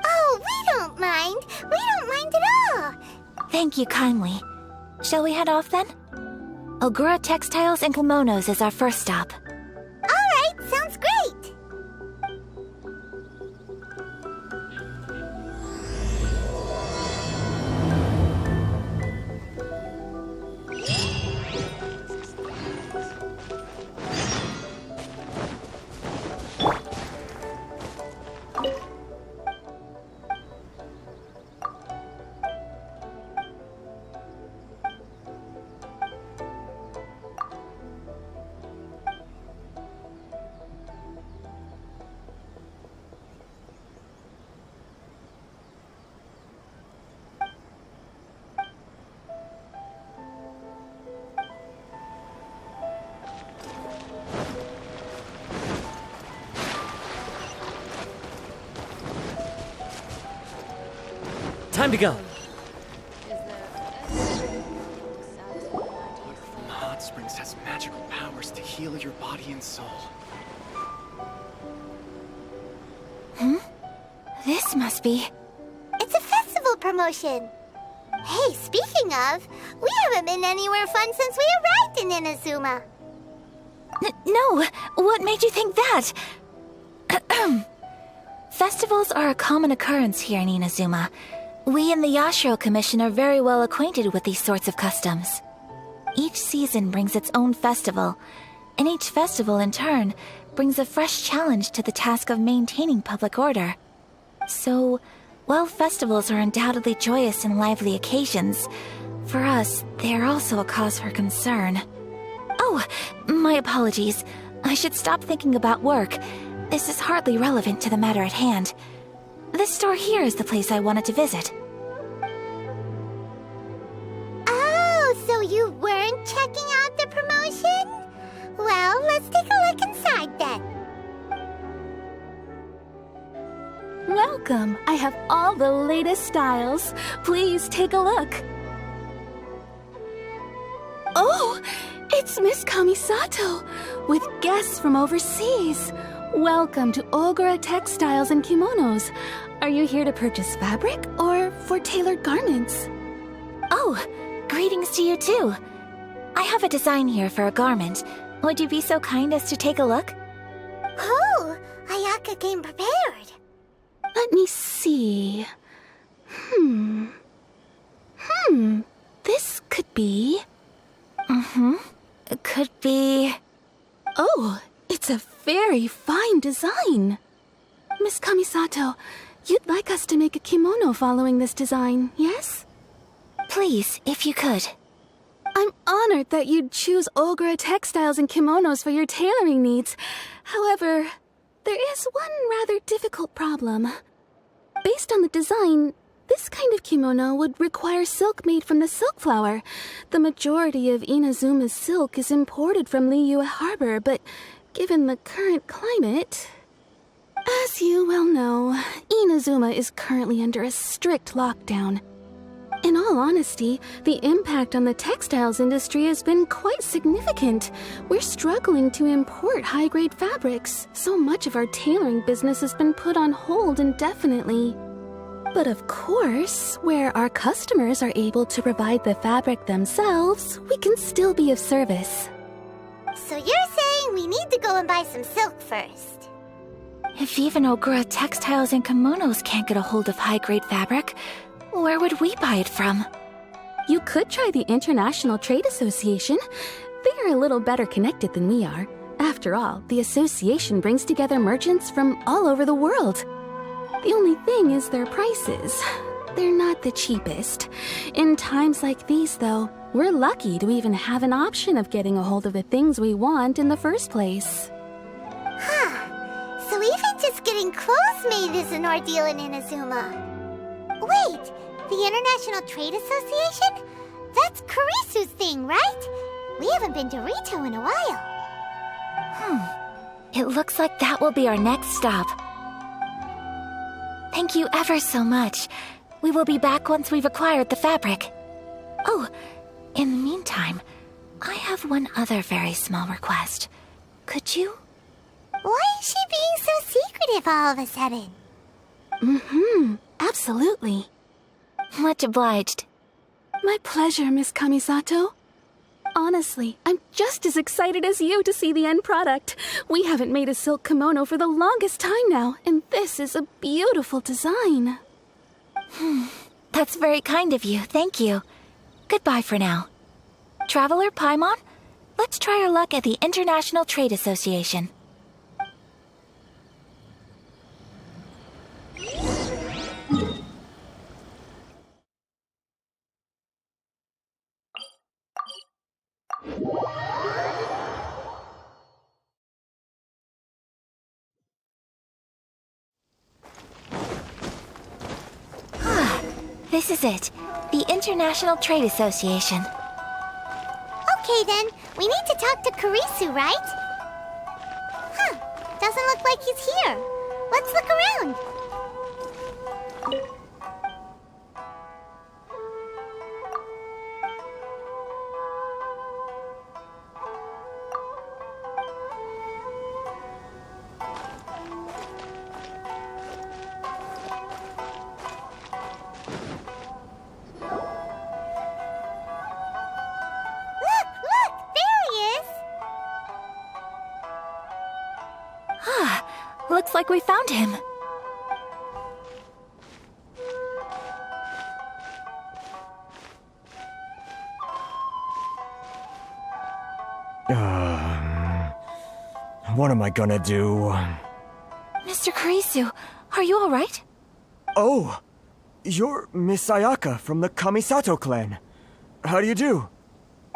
Oh, we don't mind. We don't mind at all. Thank you kindly. Shall we head off then? Ogura Textiles and Kimonos is our first stop. All right, sounds great. Time to go. Hot Springs has magical powers to heal your body and soul. This must be... It's a festival promotion. Hey, speaking of, we haven't been anywhere fun since we arrived in Inazuma. No! What made you think that? Festivals are a common occurrence here in Inazuma. We in the Yashiro Commission are very well acquainted with these sorts of customs. Each season brings its own festival, and each festival, in turn, brings a fresh challenge to the task of maintaining public order. So, while festivals are undoubtedly joyous and lively occasions, for us, they are also a cause for concern. Oh, my apologies. I should stop thinking about work. This is hardly relevant to the matter at hand. This store here is the place I wanted to visit. Oh, so you weren't checking out the promotion? Well, let's take a look inside then. Welcome. I have all the latest styles. Please take a look. Oh, it's Miss Kamisato with guests from overseas. Welcome to Ogura Textiles and Kimonos. Are you here to purchase fabric or for tailored garments? Oh, greetings to you too. I have a design here for a garment. Would you be so kind as to take a look? Oh, Ayaka came prepared. Let me see. This could be... Could be... Oh, It's a very fine design. Miss Kamisato, you'd like us to make a kimono following this design, yes? Please, if you could. I'm honored that you'd choose Ogura textiles and kimonos for your tailoring needs. However, there is one rather difficult problem. Based on the design, this kind of kimono would require silk made from the silk flower. The majority of Inazuma's silk is imported from Liyue Harbor, but given the current climate... As you well know, Inazuma is currently under a strict lockdown. In all honesty, the impact on the textiles industry has been quite significant. We're struggling to import high-grade fabrics. So much of our tailoring business has been put on hold indefinitely. But of course, where our customers are able to provide the fabric themselves, we can still be of service. So you're saying we need to go and buy some silk first? If even Ogura textiles and kimonos can't get a hold of high-grade fabric, where would we buy it from? You could try the International Trade Association. They are a little better connected than we are. After all, the association brings together merchants from all over the world. The only thing is their prices. They're not the cheapest. In times like these, though, we're lucky to even have an option of getting a hold of the things we want in the first place. Huh. So even just getting clothes made is an ordeal in Inazuma. Wait, the International Trade Association? That's Kurisu's thing, right? We haven't been to Rito in a while. It looks like that will be our next stop. Thank you ever so much. We will be back once we've acquired the fabric. Oh, in the meantime, I have one other very small request. Could you? Why is she being so secretive all of a sudden? Absolutely. Much obliged. My pleasure, Miss Kamisato. Honestly, I'm just as excited as you to see the end product. We haven't made a silk kimono for the longest time now, and this is a beautiful design. That's very kind of you, thank you. Goodbye for now. Traveler Paimon, let's try our luck at the International Trade Association. This is it. The International Trade Association. Okay then, we need to talk to Kurisu, right? Doesn't look like he's here. Let's look around. Looks like we found him. What am I gonna do? Mr. Kurisu, are you alright? Oh, you're Miss Ayaka from the Kamisato clan. How do you do?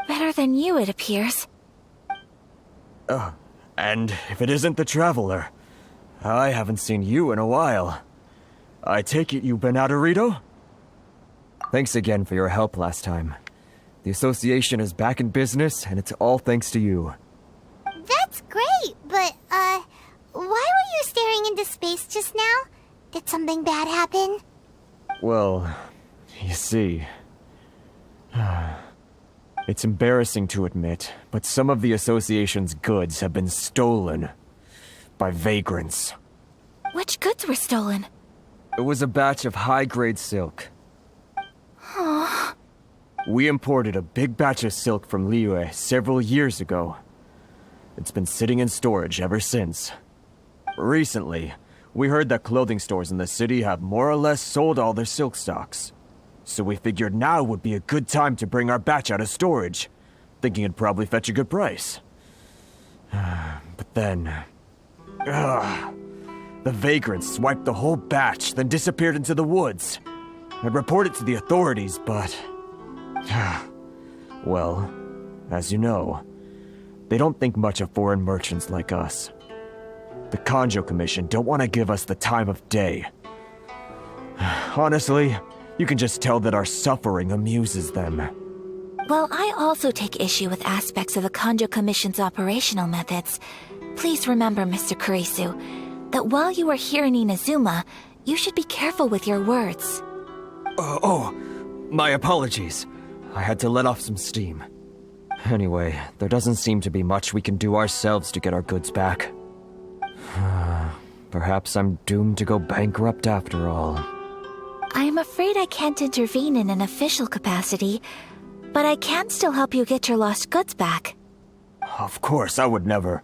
Better than you, it appears. And if it isn't the Traveler, I haven't seen you in a while. I take it you've been out of Rito? Thanks again for your help last time. The association is back in business, and it's all thanks to you. That's great, but, why were you staring into space just now? Did something bad happen? Well, you see... It's embarrassing to admit, but some of the association's goods have been stolen by vagrants. Which goods were stolen? It was a batch of high-grade silk. We imported a big batch of silk from Liyue several years ago. It's been sitting in storage ever since. Recently, we heard that clothing stores in the city have more or less sold all their silk stocks. So we figured now would be a good time to bring our batch out of storage, thinking it'd probably fetch a good price. But then... the vagrants swiped the whole batch, then disappeared into the woods. I'd reported to the authorities, but... well, as you know, they don't think much of foreign merchants like us. The Kanjo Commission don't want to give us the time of day. Honestly, you can just tell that our suffering amuses them. While I also take issue with aspects of the Kanjo Commission's operational methods, please remember, Mr. Kurisu, that while you are here in Inazuma, you should be careful with your words. My apologies. I had to let off some steam. Anyway, there doesn't seem to be much we can do ourselves to get our goods back. Perhaps I'm doomed to go bankrupt after all. I am afraid I can't intervene in an official capacity, but I can still help you get your lost goods back. Of course, I would never...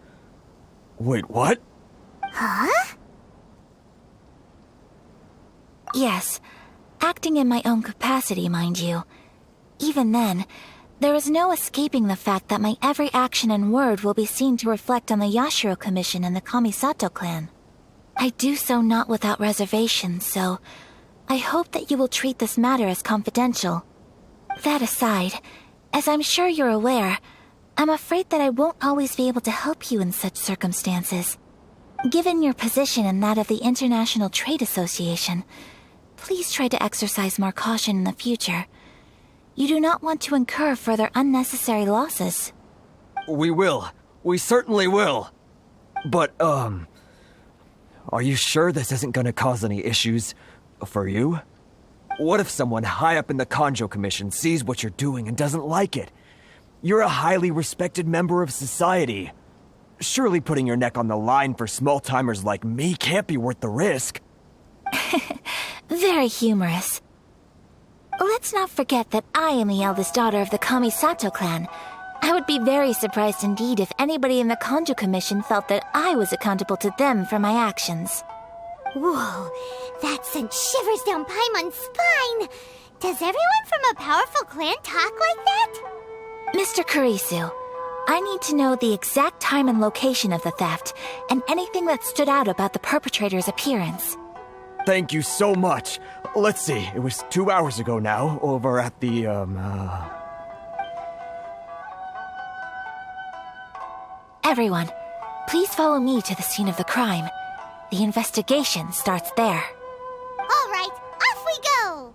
Wait, what? Huh? Yes, acting in my own capacity, mind you. Even then, there is no escaping the fact that my every action and word will be seen to reflect on the Yashiro Commission and the Kamisato clan. I do so not without reservation, so I hope that you will treat this matter as confidential. That aside, as I'm sure you're aware, I'm afraid that I won't always be able to help you in such circumstances. Given your position and that of the International Trade Association, please try to exercise more caution in the future. You do not want to incur further unnecessary losses. We will. We certainly will. But, are you sure this isn't gonna cause any issues for you? What if someone high up in the Kanjo Commission sees what you're doing and doesn't like it? You're a highly respected member of society. Surely putting your neck on the line for small-timers like me can't be worth the risk. Very humorous. Let's not forget that I am the eldest daughter of the Kamisato clan. I would be very surprised indeed if anybody in the Kanjo Commission felt that I was accountable to them for my actions. Whoa, that sent shivers down Paimon's spine. Does everyone from a powerful clan talk like that? Mr. Kurisu, I need to know the exact time and location of the theft, and anything that stood out about the perpetrator's appearance. Thank you so much. Let's see, it was 2 hours ago now, over at the, Everyone, please follow me to the scene of the crime. The investigation starts there. All right, off we go!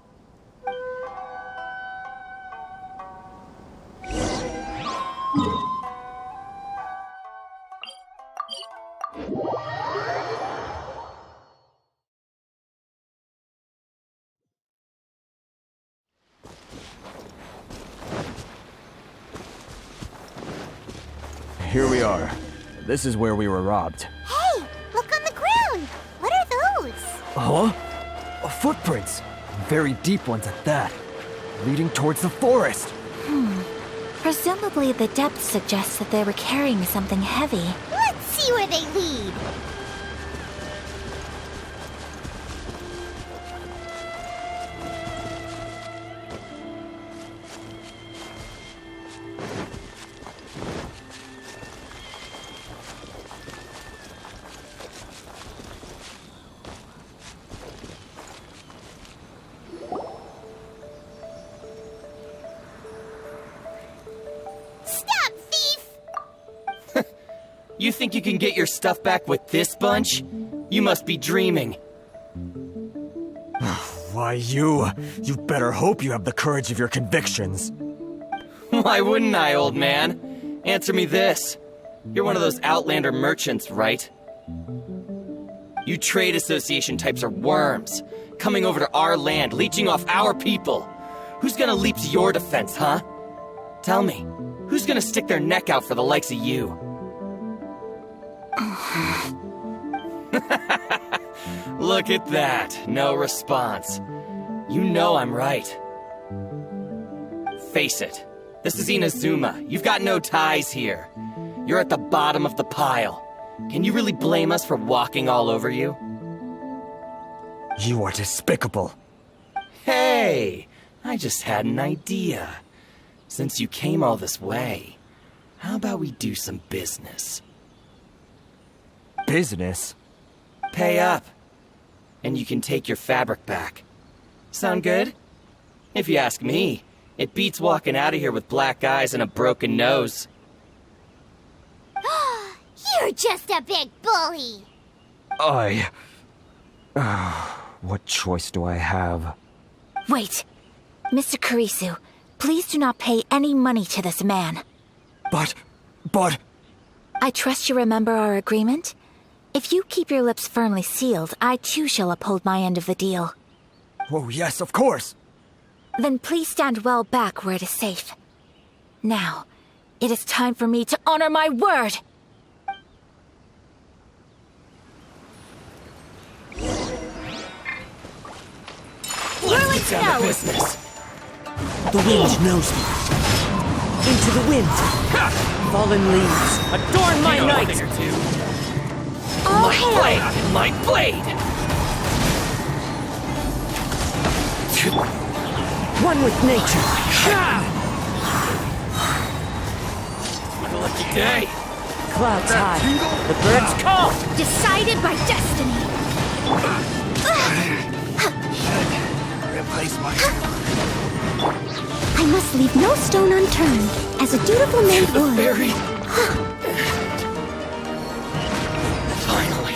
Here we are. This is where we were robbed. Hey, look on the ground! What are those? Huh? Footprints. Very deep ones at that. Leading towards the forest. Presumably the depth suggests that they were carrying something heavy. Let's see where they lead. You think you can get your stuff back with this bunch? You must be dreaming. Why, you better hope you have the courage of your convictions. Why wouldn't I, old man? Answer me this. You're one of those Outlander merchants, right? You trade association types are worms, coming over to our land, leeching off our people. Who's gonna leap to your defense, huh? Tell me, who's gonna stick their neck out for the likes of you? Look at that. No response. You know I'm right. Face it. This is Inazuma. You've got no ties here. You're at the bottom of the pile. Can you really blame us for walking all over you? You are despicable. Hey! I just had an idea. Since you came all this way, how about we do some business? Business? Pay up, and you can take your fabric back. Sound good? If you ask me, it beats walking out of here with black eyes and a broken nose. You're just a big bully! What choice do I have? Wait. Mr. Kurisu, please do not pay any money to this man. But... I trust you remember our agreement? If you keep your lips firmly sealed, I too shall uphold my end of the deal. Oh, yes, of course! Then please stand well back where it is safe. Now, it is time for me to honor my word! Let's get down to business. The wind knows me. Into the wind. Fallen leaves, adorn my night. My blade! My blade! One with nature. What a lucky day! Clouds high, the birds call. Decided by destiny. Replace my I must leave no stone unturned, as a dutiful maid would. Fairy. Finally,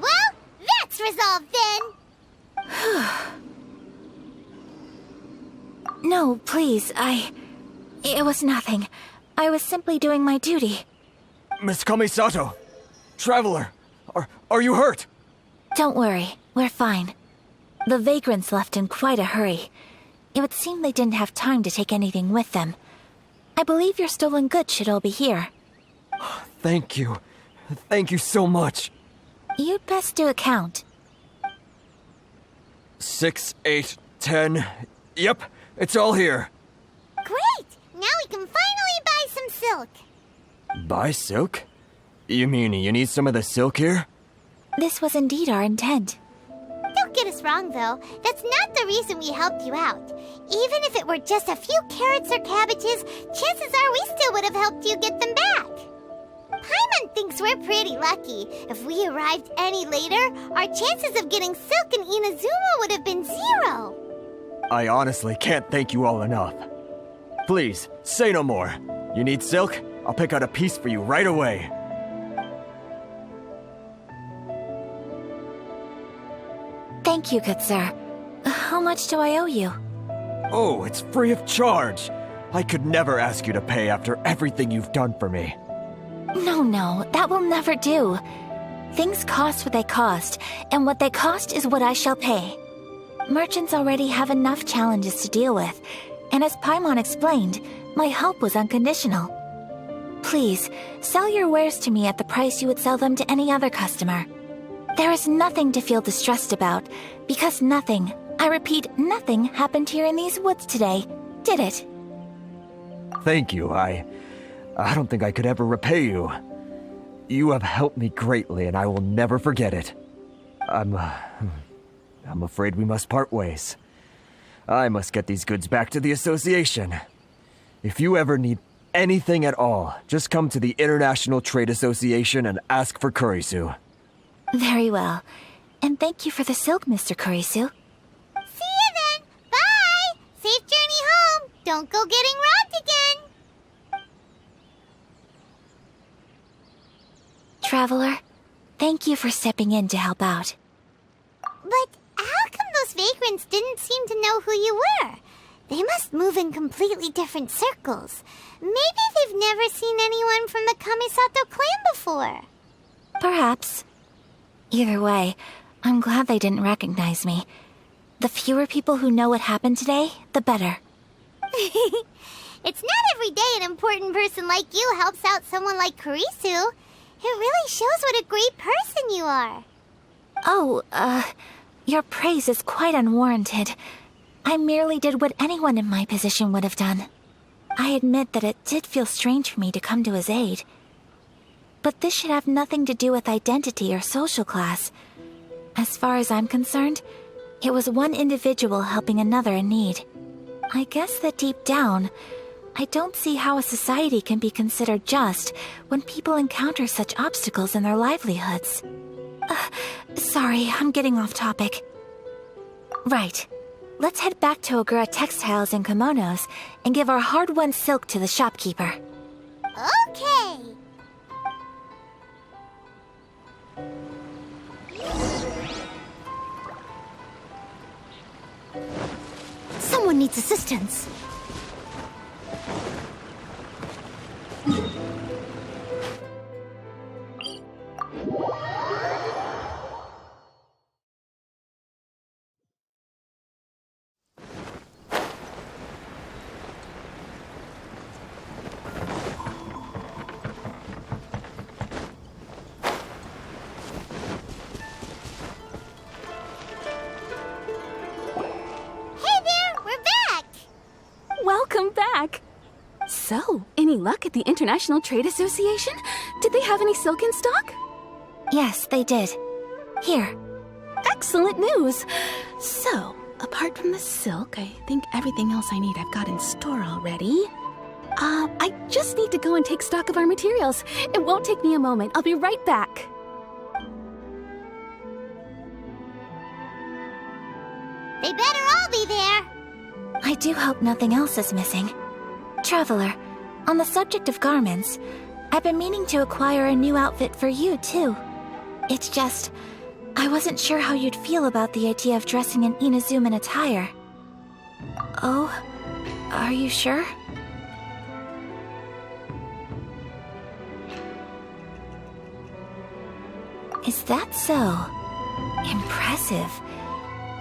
Well, that's resolved then! No, please, It was nothing. I was simply doing my duty. Miss Kamisato! Traveler! Are you hurt? Don't worry, we're fine. The vagrants left in quite a hurry. It would seem they didn't have time to take anything with them. I believe your stolen goods should all be here. Thank you. Thank you so much. You'd best do a count. 6, 8, 10... Yep, it's all here. Great! Now we can finally buy some silk. Buy silk? You mean you need some of the silk here? This was indeed our intent. Don't get us wrong, though. That's not the reason we helped you out. Even if it were just a few carrots or cabbages, chances are we still would have helped you get them back. Paimon thinks we're pretty lucky. If we arrived any later, our chances of getting silk in Inazuma would have been 0. I honestly can't thank you all enough. Please, say no more. You need silk? I'll pick out a piece for you right away. Thank you, good sir. How much do I owe you? Oh, it's free of charge. I could never ask you to pay after everything you've done for me. No, that will never do. Things cost what they cost, and what they cost is what I shall pay. Merchants already have enough challenges to deal with, and as Paimon explained, my help was unconditional. Please, sell your wares to me at the price you would sell them to any other customer. There is nothing to feel distressed about, because nothing, I repeat, nothing happened here in these woods today, did it? Thank you. I don't think I could ever repay you. You have helped me greatly, and I will never forget it. I'm afraid we must part ways. I must get these goods back to the association. If you ever need anything at all, just come to the International Trade Association and ask for Kurisu. Very well. And thank you for the silk, Mr. Kurisu. See you then! Bye! Safe journey home! Don't go getting robbed again! Traveler, thank you for stepping in to help out. But how come those vagrants didn't seem to know who you were? They must move in completely different circles. Maybe they've never seen anyone from the Kamisato clan before. Perhaps. Either way, I'm glad they didn't recognize me. The fewer people who know what happened today, the better. It's not every day an important person like you helps out someone like Kurisu. It really shows what a great person you are. Oh, your praise is quite unwarranted. I merely did what anyone in my position would have done. I admit that it did feel strange for me to come to his aid. But this should have nothing to do with identity or social class. As far as I'm concerned, it was one individual helping another in need. I guess that deep down, I don't see how a society can be considered just when people encounter such obstacles in their livelihoods. Sorry, I'm getting off topic. Right. Let's head back to Ogura Textiles and Kimonos and give our hard-won silk to the shopkeeper. Okay. Someone needs assistance. Welcome back! So, any luck at the International Trade Association? Did they have any silk in stock? Yes, they did. Here. Excellent news! So, apart from the silk, I think everything else I need I've got in store already. I just need to go and take stock of our materials. It won't take me a moment. I'll be right back. They better all be there. I do hope nothing else is missing. Traveler, on the subject of garments, I've been meaning to acquire a new outfit for you, too. It's just, I wasn't sure how you'd feel about the idea of dressing in Inazuman attire. Oh, are you sure? Is that so? Impressive.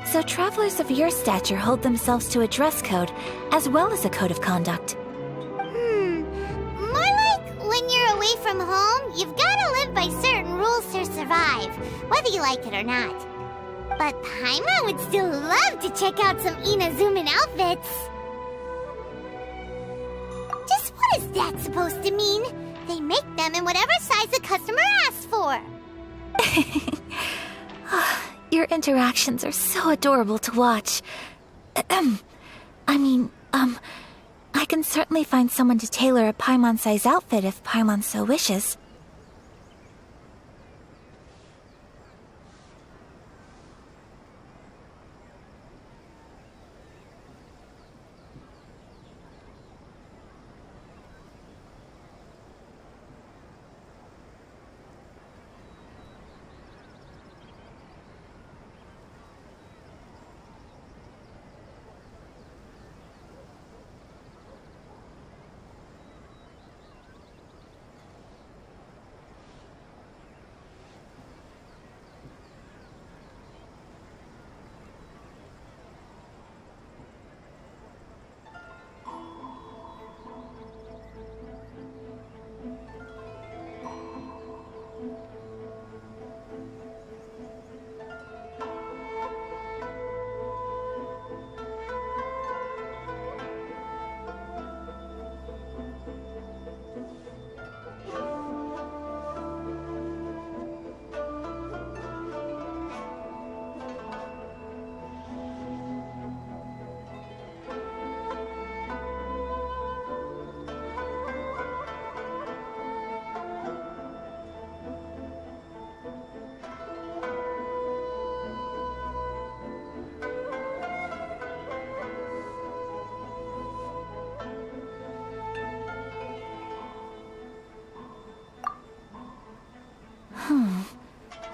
So travelers of your stature hold themselves to a dress code, as well as a code of conduct. More like when you're away from home, you've gotta live by certain rules to survive, whether you like it or not. But Paimon would still love to check out some Inazuman outfits. Just what is that supposed to mean? They make them in whatever size the customer asks for. Your interactions are so adorable to watch. I can certainly find someone to tailor a Paimon-size outfit if Paimon so wishes.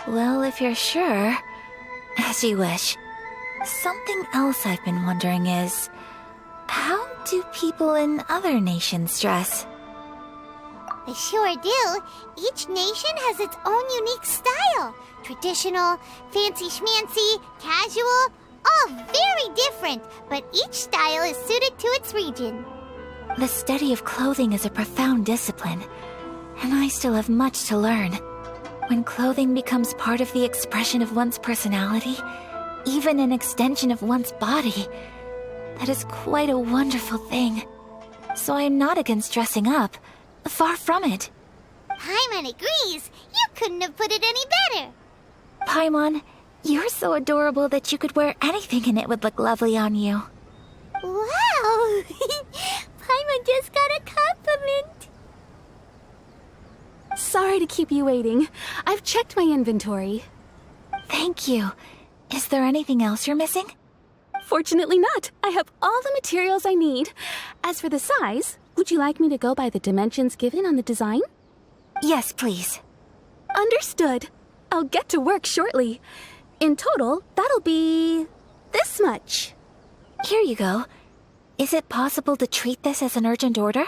Well, if you're sure, as you wish. Something else I've been wondering is, how do people in other nations dress? They sure do. Each nation has its own unique style. Traditional, fancy schmancy, casual, all very different, but each style is suited to its region. The study of clothing is a profound discipline, and I still have much to learn. When clothing becomes part of the expression of one's personality, even an extension of one's body, that is quite a wonderful thing. So I am not against dressing up. Far from it. Paimon agrees. You couldn't have put it any better. Paimon, you're so adorable that you could wear anything and it would look lovely on you. Wow! Paimon just got a compliment. Sorry to keep you waiting. I've checked my inventory. Thank you. Is there anything else you're missing? Fortunately not. I have all the materials I need. As for the size, would you like me to go by the dimensions given on the design? Yes, please. Understood. I'll get to work shortly. In total, that'll be this much. Here you go. Is it possible to treat this as an urgent order?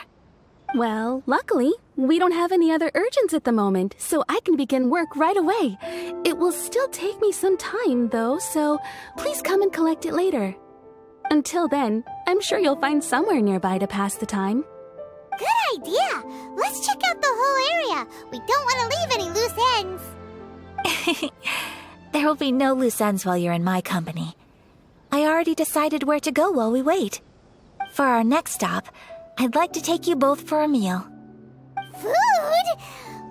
Well, luckily, we don't have any other urgents at the moment, so I can begin work right away. It will still take me some time, though, so please come and collect it later. Until then, I'm sure you'll find somewhere nearby to pass the time. Good idea. Let's check out the whole area. We don't want to leave any loose ends. There will be no loose ends while you're in my company. I already decided where to go while we wait. For our next stop, I'd like to take you both for a meal. Food?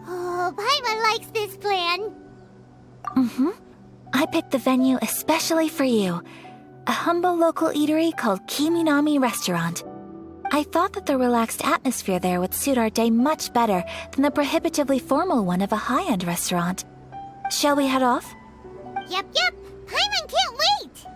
Oh, Paimon likes this plan. I picked the venue especially for you. A humble local eatery called Kiminami Restaurant. I thought that the relaxed atmosphere there would suit our day much better than the prohibitively formal one of a high-end restaurant. Shall we head off? Yep. Paimon can't wait.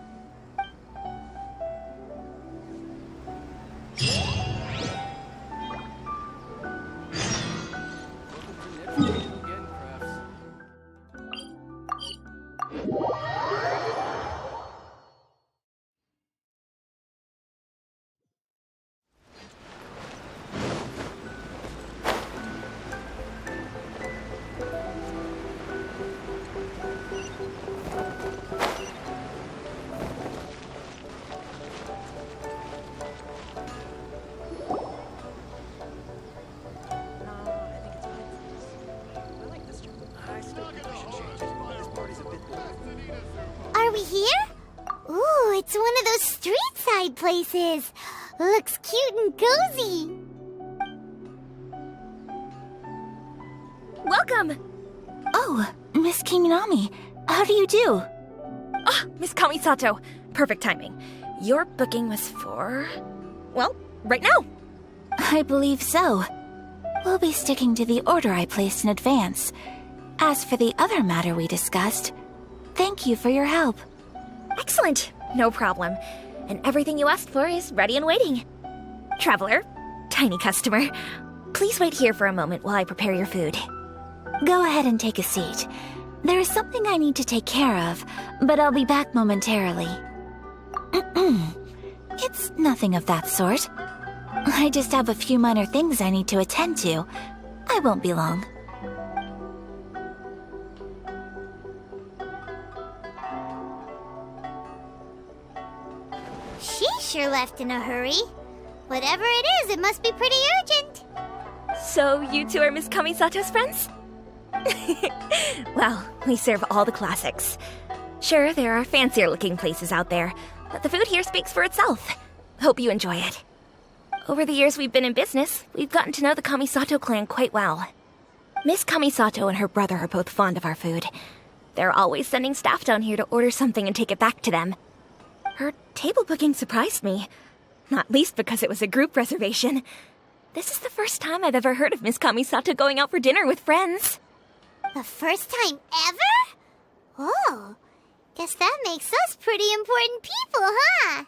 Are we here? Ooh, it's one of those street-side places. Looks cute and cozy. Welcome! Oh, Miss Kiminami, how do you do? Ah, Miss Kamisato. Perfect timing. Your booking was for... well, right now. I believe so. We'll be sticking to the order I placed in advance. As for the other matter we discussed, thank you for your help. Excellent. No problem. And everything you asked for is ready and waiting. Traveler, tiny customer, please wait here for a moment while I prepare your food. Go ahead and take a seat. There is something I need to take care of, but I'll be back momentarily. It's nothing of that sort. I just have a few minor things I need to attend to. I won't be long. She sure left in a hurry. Whatever it is, it must be pretty urgent. So you two are Miss Kamisato's friends? Well, we serve all the classics. Sure, there are fancier-looking places out there, but the food here speaks for itself. Hope you enjoy it. Over the years we've been in business, we've gotten to know the Kamisato clan quite well. Miss Kamisato and her brother are both fond of our food. They're always sending staff down here to order something and take it back to them. Her table booking surprised me, not least because it was a group reservation. This is the first time I've ever heard of Miss Kamisato going out for dinner with friends. The first time ever? Oh, guess that makes us pretty important people, huh?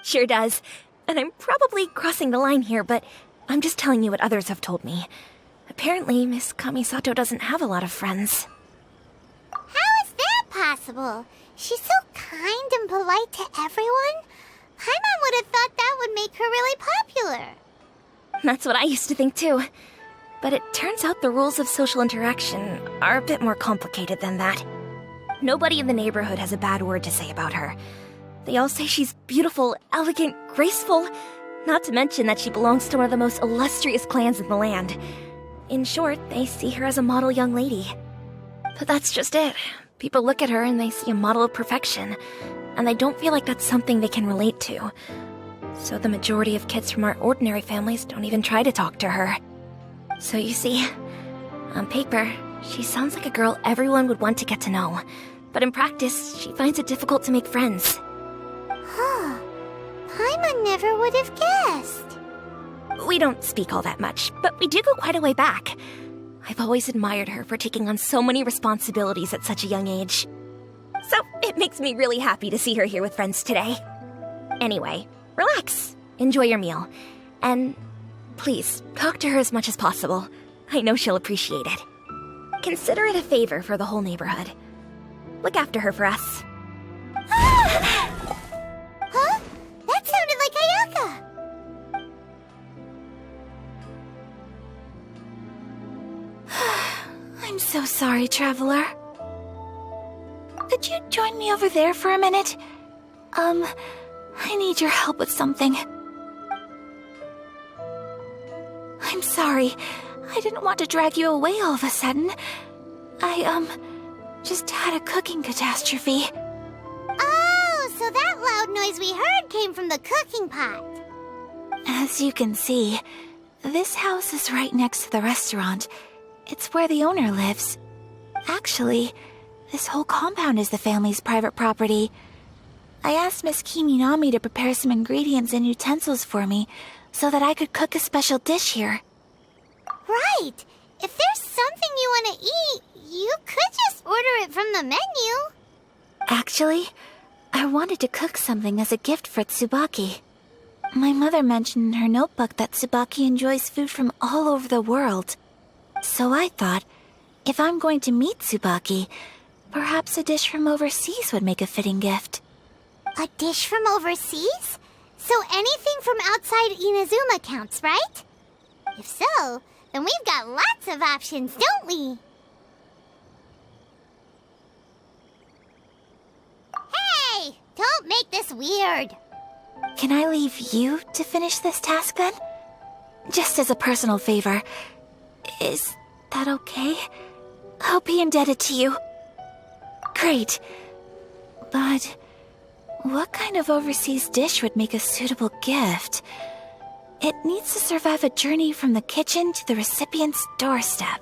Sure does. And I'm probably crossing the line here, but I'm just telling you what others have told me. Apparently, Miss Kamisato doesn't have a lot of friends. How is that possible? She's so kind and polite to everyone. Paimon would have thought that would make her really popular. That's what I used to think too. But it turns out the rules of social interaction are a bit more complicated than that. Nobody in the neighborhood has a bad word to say about her. They all say she's beautiful, elegant, graceful, not to mention that she belongs to one of the most illustrious clans in the land. In short, they see her as a model young lady. But that's just it. People look at her and they see a model of perfection, and they don't feel like that's something they can relate to. So the majority of kids from our ordinary families don't even try to talk to her. So you see, on paper, she sounds like a girl everyone would want to get to know. But in practice, she finds it difficult to make friends. Huh. Paimon never would have guessed. We don't speak all that much, but we do go quite a way back. I've always admired her for taking on so many responsibilities at such a young age. So it makes me really happy to see her here with friends today. Anyway, relax, enjoy your meal, and please, talk to her as much as possible. I know she'll appreciate it. Consider it a favor for the whole neighborhood. Look after her for us. Huh? That sounded like Ayaka! I'm so sorry, Traveler. Could you join me over there for a minute? I need your help with something. I'm sorry. I didn't want to drag you away all of a sudden. I, just had a cooking catastrophe. Oh, so that loud noise we heard came from the cooking pot. As you can see, this house is right next to the restaurant. It's where the owner lives. Actually, this whole compound is the family's private property. I asked Miss Kiminami to prepare some ingredients and utensils for me so that I could cook a special dish here. Right. If there's something you want to eat, you could just order it from the menu. Actually, I wanted to cook something as a gift for Tsubaki. My mother mentioned in her notebook that Tsubaki enjoys food from all over the world. So I thought, if I'm going to meet Tsubaki, perhaps a dish from overseas would make a fitting gift. A dish from overseas? So anything from outside Inazuma counts, right? If so, then we've got lots of options, don't we? Hey! Don't make this weird. Can I leave you to finish this task then? Just as a personal favor. Is that okay? I'll be indebted to you. Great. But what kind of overseas dish would make a suitable gift? It needs to survive a journey from the kitchen to the recipient's doorstep.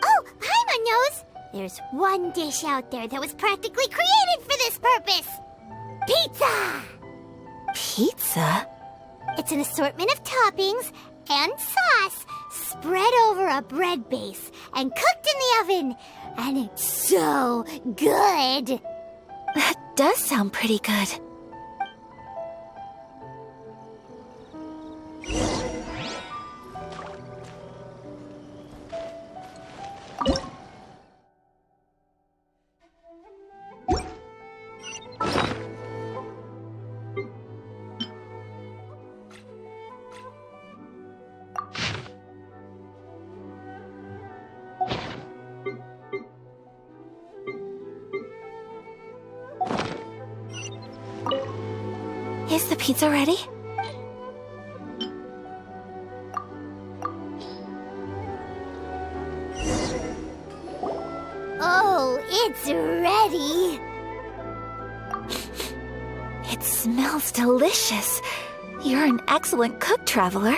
Oh, Paimon knows! There's one dish out there that was practically created for this purpose! Pizza! Pizza? It's an assortment of toppings and sauce spread over a bread base and cooked in the oven. And it's so good! That does sound pretty good. Is the pizza ready? Oh, it's ready! It smells delicious. You're an excellent cook, Traveler.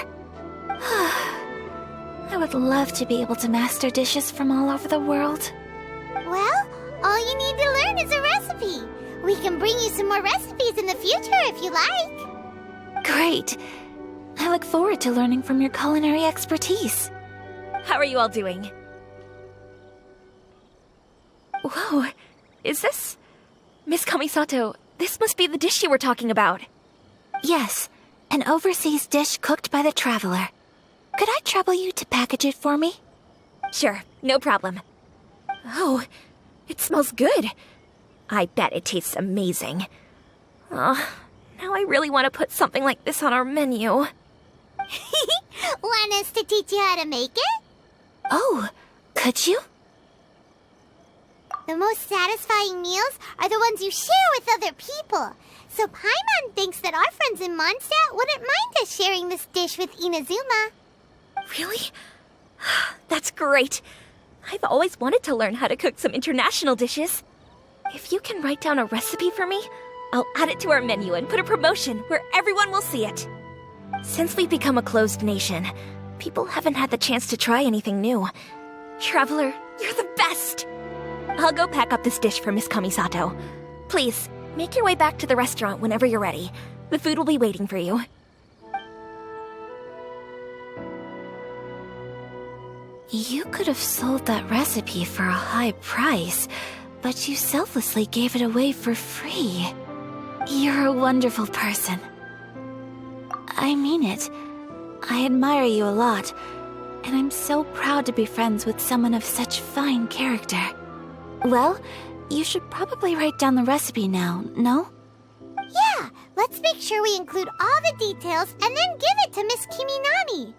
I would love to be able to master dishes from all over the world. Well, all you need to learn is a recipe. We can bring you some more recipes in the future if you like. Great. I look forward to learning from your culinary expertise. How are you all doing? Whoa, is this... Miss Kamisato, this must be the dish you were talking about. Yes, an overseas dish cooked by the Traveler. Could I trouble you to package it for me? Sure, no problem. Oh, it smells good. I bet it tastes amazing. Now I really want to put something like this on our menu. Want us to teach you how to make it? Oh, could you? The most satisfying meals are the ones you share with other people. So Paimon thinks that our friends in Mondstadt wouldn't mind us sharing this dish with Inazuma. Really? That's great. I've always wanted to learn how to cook some international dishes. If you can write down a recipe for me, I'll add it to our menu and put a promotion where everyone will see it. Since we've become a closed nation, people haven't had the chance to try anything new. Traveler, you're the best! I'll go pack up this dish for Miss Kamisato. Please, make your way back to the restaurant whenever you're ready. The food will be waiting for you. You could have sold that recipe for a high price, but you selflessly gave it away for free. You're a wonderful person. I mean it. I admire you a lot, and I'm so proud to be friends with someone of such fine character. Well, you should probably write down the recipe now, no? Yeah, let's make sure we include all the details and then give it to Miss Kiminami.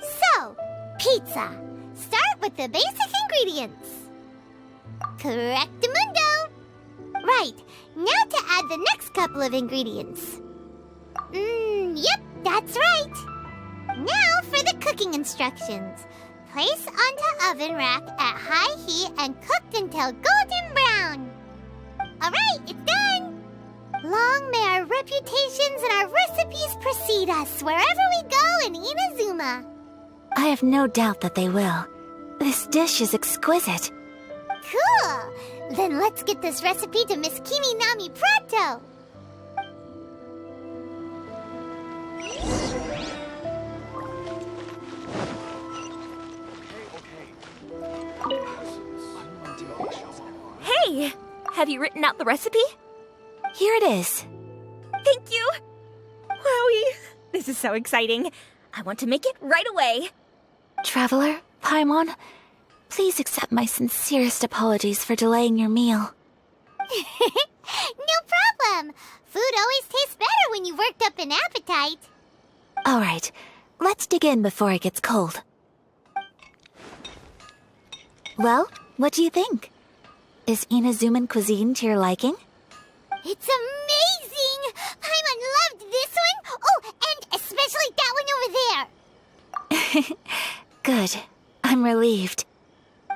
So, pizza. Start with the basic ingredients. Correctamundo. Right, now to add the next couple of ingredients. Yep, that's right. Now for the cooking instructions. Place onto oven rack at high heat and cooked until golden brown. Alright, it's done. Long may our reputations and our recipes precede us wherever we go in Inazuma. I have no doubt that they will. This dish is exquisite. Cool! Then let's get this recipe to Miss Kiminami pronto! Hey! Have you written out the recipe? Here it is. Thank you! Wowie! This is so exciting. I want to make it right away. Traveler, Paimon, please accept my sincerest apologies for delaying your meal. No problem! Food always tastes better when you've worked up an appetite. Alright, let's dig in before it gets cold. Well, what do you think? Is Inazuman cuisine to your liking? It's amazing! Paimon loved this one! Oh, and especially that one over there! Good. I'm relieved.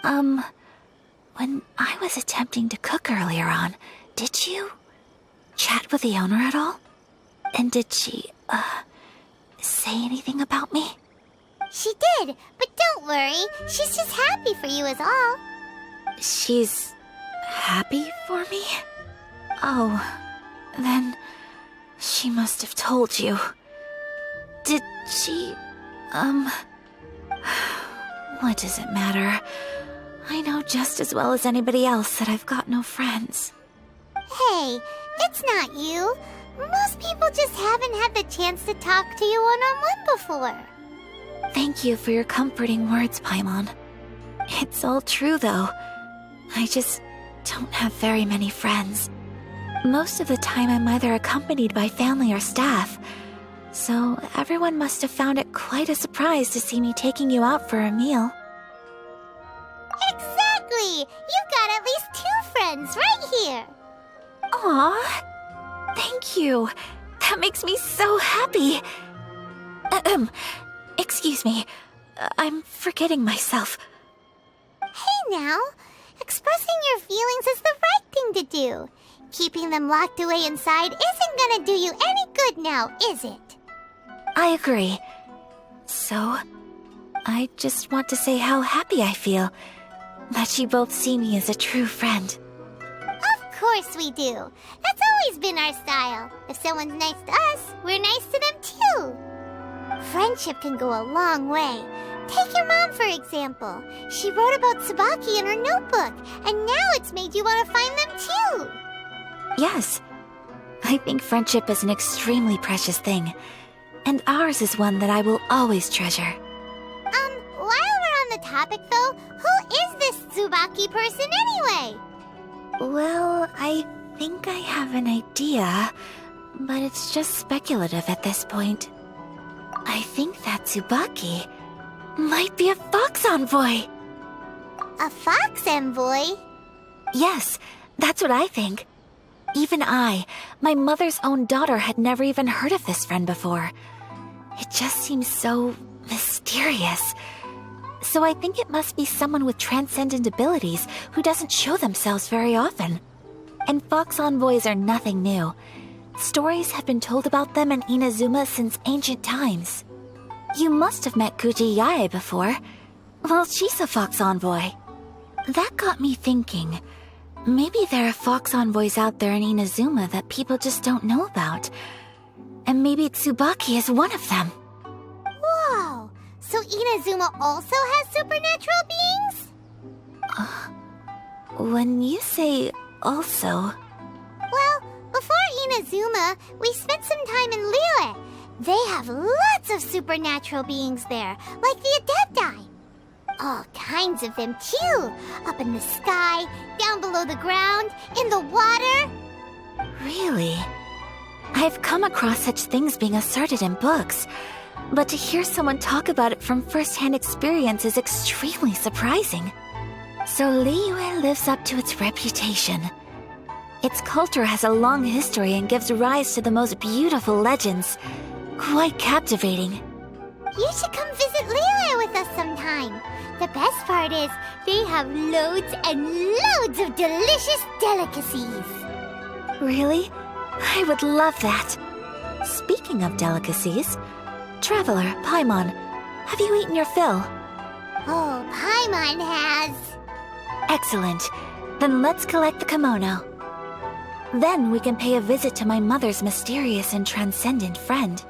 When I was attempting to cook earlier on, did you chat with the owner at all? And did she, say anything about me? She did, but don't worry. She's just happy for you is all. She's happy for me? Oh, then she must have told you. Did she, what does it matter? I know just as well as anybody else that I've got no friends. Hey, it's not you. Most people just haven't had the chance to talk to you one-on-one before. Thank you for your comforting words, Paimon. It's all true, though. I just don't have very many friends. Most of the time I'm either accompanied by family or staff, so everyone must have found it quite a surprise to see me taking you out for a meal. Exactly! You've got at least 2 friends right here. Aw, thank you. That makes me so happy. Excuse me. I'm forgetting myself. Hey now, expressing your feelings is the right thing to do. Keeping them locked away inside isn't gonna do you any good now, is it? I agree. So, I just want to say how happy I feel that you both see me as a true friend. Of course we do. That's always been our style. If someone's nice to us, we're nice to them too. Friendship can go a long way. Take your mom, for example. She wrote about Tsubaki in her notebook, and now it's made you want to find them too. Yes. I think friendship is an extremely precious thing, and ours is one that I will always treasure. While we're on the topic though, who is this Tsubaki person anyway? Well, I think I have an idea, but it's just speculative at this point. I think that Tsubaki might be a fox envoy. A fox envoy? Yes, that's what I think. Even I, my mother's own daughter, had never even heard of this friend before. It just seems so mysterious. So I think it must be someone with transcendent abilities who doesn't show themselves very often. And fox envoys are nothing new. Stories have been told about them in Inazuma since ancient times. You must have met Kuji Yae before. Well, she's a fox envoy. That got me thinking. Maybe there are fox envoys out there in Inazuma that people just don't know about. And maybe Tsubaki is one of them. Whoa! So Inazuma also has supernatural beings? When you say also... Well, before Inazuma, we spent some time in Liyue. They have lots of supernatural beings there, like the Adepti. All kinds of them, too. Up in the sky, down below the ground, in the water. Really? I've come across such things being asserted in books, but to hear someone talk about it from first-hand experience is extremely surprising. So Liyue lives up to its reputation. Its culture has a long history and gives rise to the most beautiful legends. Quite captivating. You should come visit Liyue with us sometime. The best part is, they have loads and loads of delicious delicacies. Really? I would love that. Speaking of delicacies, Traveler, Paimon, have you eaten your fill? Oh, Paimon has. Excellent. Then let's collect the kimono. Then we can pay a visit to my mother's mysterious and transcendent friend.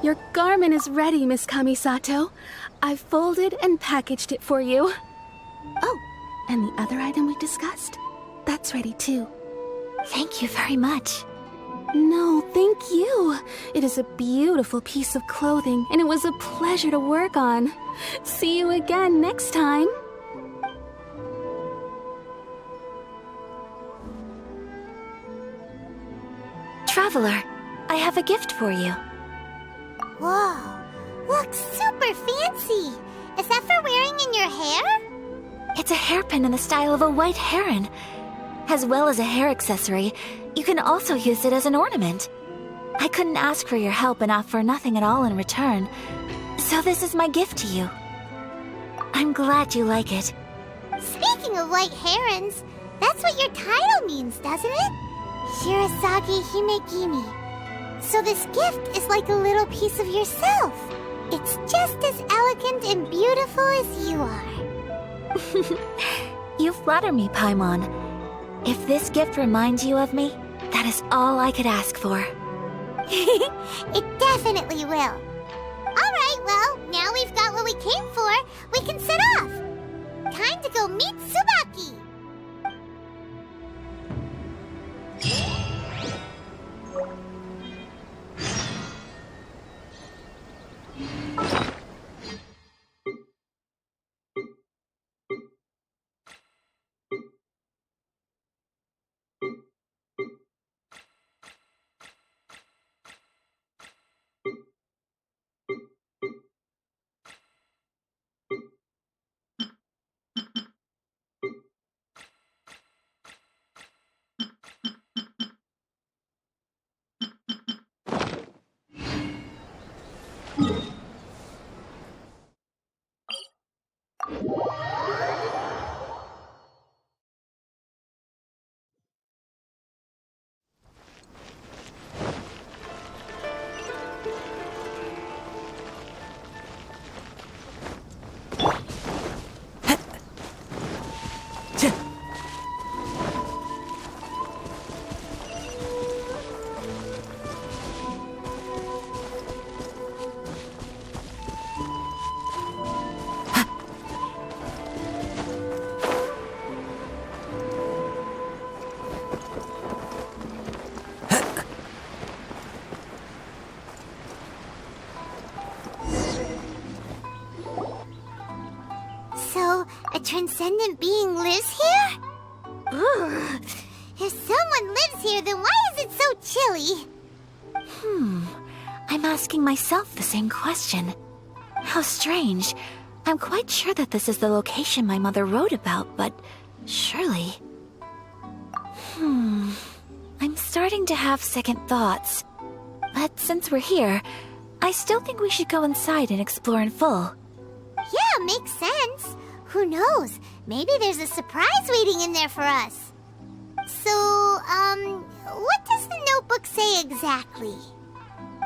Your garment is ready, Miss Kamisato. I've folded and packaged it for you. Oh, and the other item we discussed? That's ready too. Thank you very much. No, thank you. It is a beautiful piece of clothing, and it was a pleasure to work on. See you again next time. Traveler, I have a gift for you. Whoa, looks super fancy. Is that for wearing in your hair? It's a hairpin in the style of a white heron. As well as a hair accessory, you can also use it as an ornament. I couldn't ask for your help and offer nothing at all in return, so this is my gift to you. I'm glad you like it. Speaking of white herons, that's what your title means, doesn't it? Shirasagi Himegimi. So this gift is like a little piece of yourself. It's just as elegant and beautiful as you are. You flatter me, Paimon. If this gift reminds you of me, that is all I could ask for. It definitely will. Alright, well, now we've got what we came for, we can set off. Time to go meet Tsubaki. So, a transcendent being lives here? Ugh. If someone lives here, then why is it so chilly? I'm asking myself the same question. How strange. I'm quite sure that this is the location my mother wrote about, but surely... I'm starting to have second thoughts. But since we're here, I still think we should go inside and explore in full. Yeah, makes sense. Who knows? Maybe there's a surprise waiting in there for us. So, what does the notebook say exactly?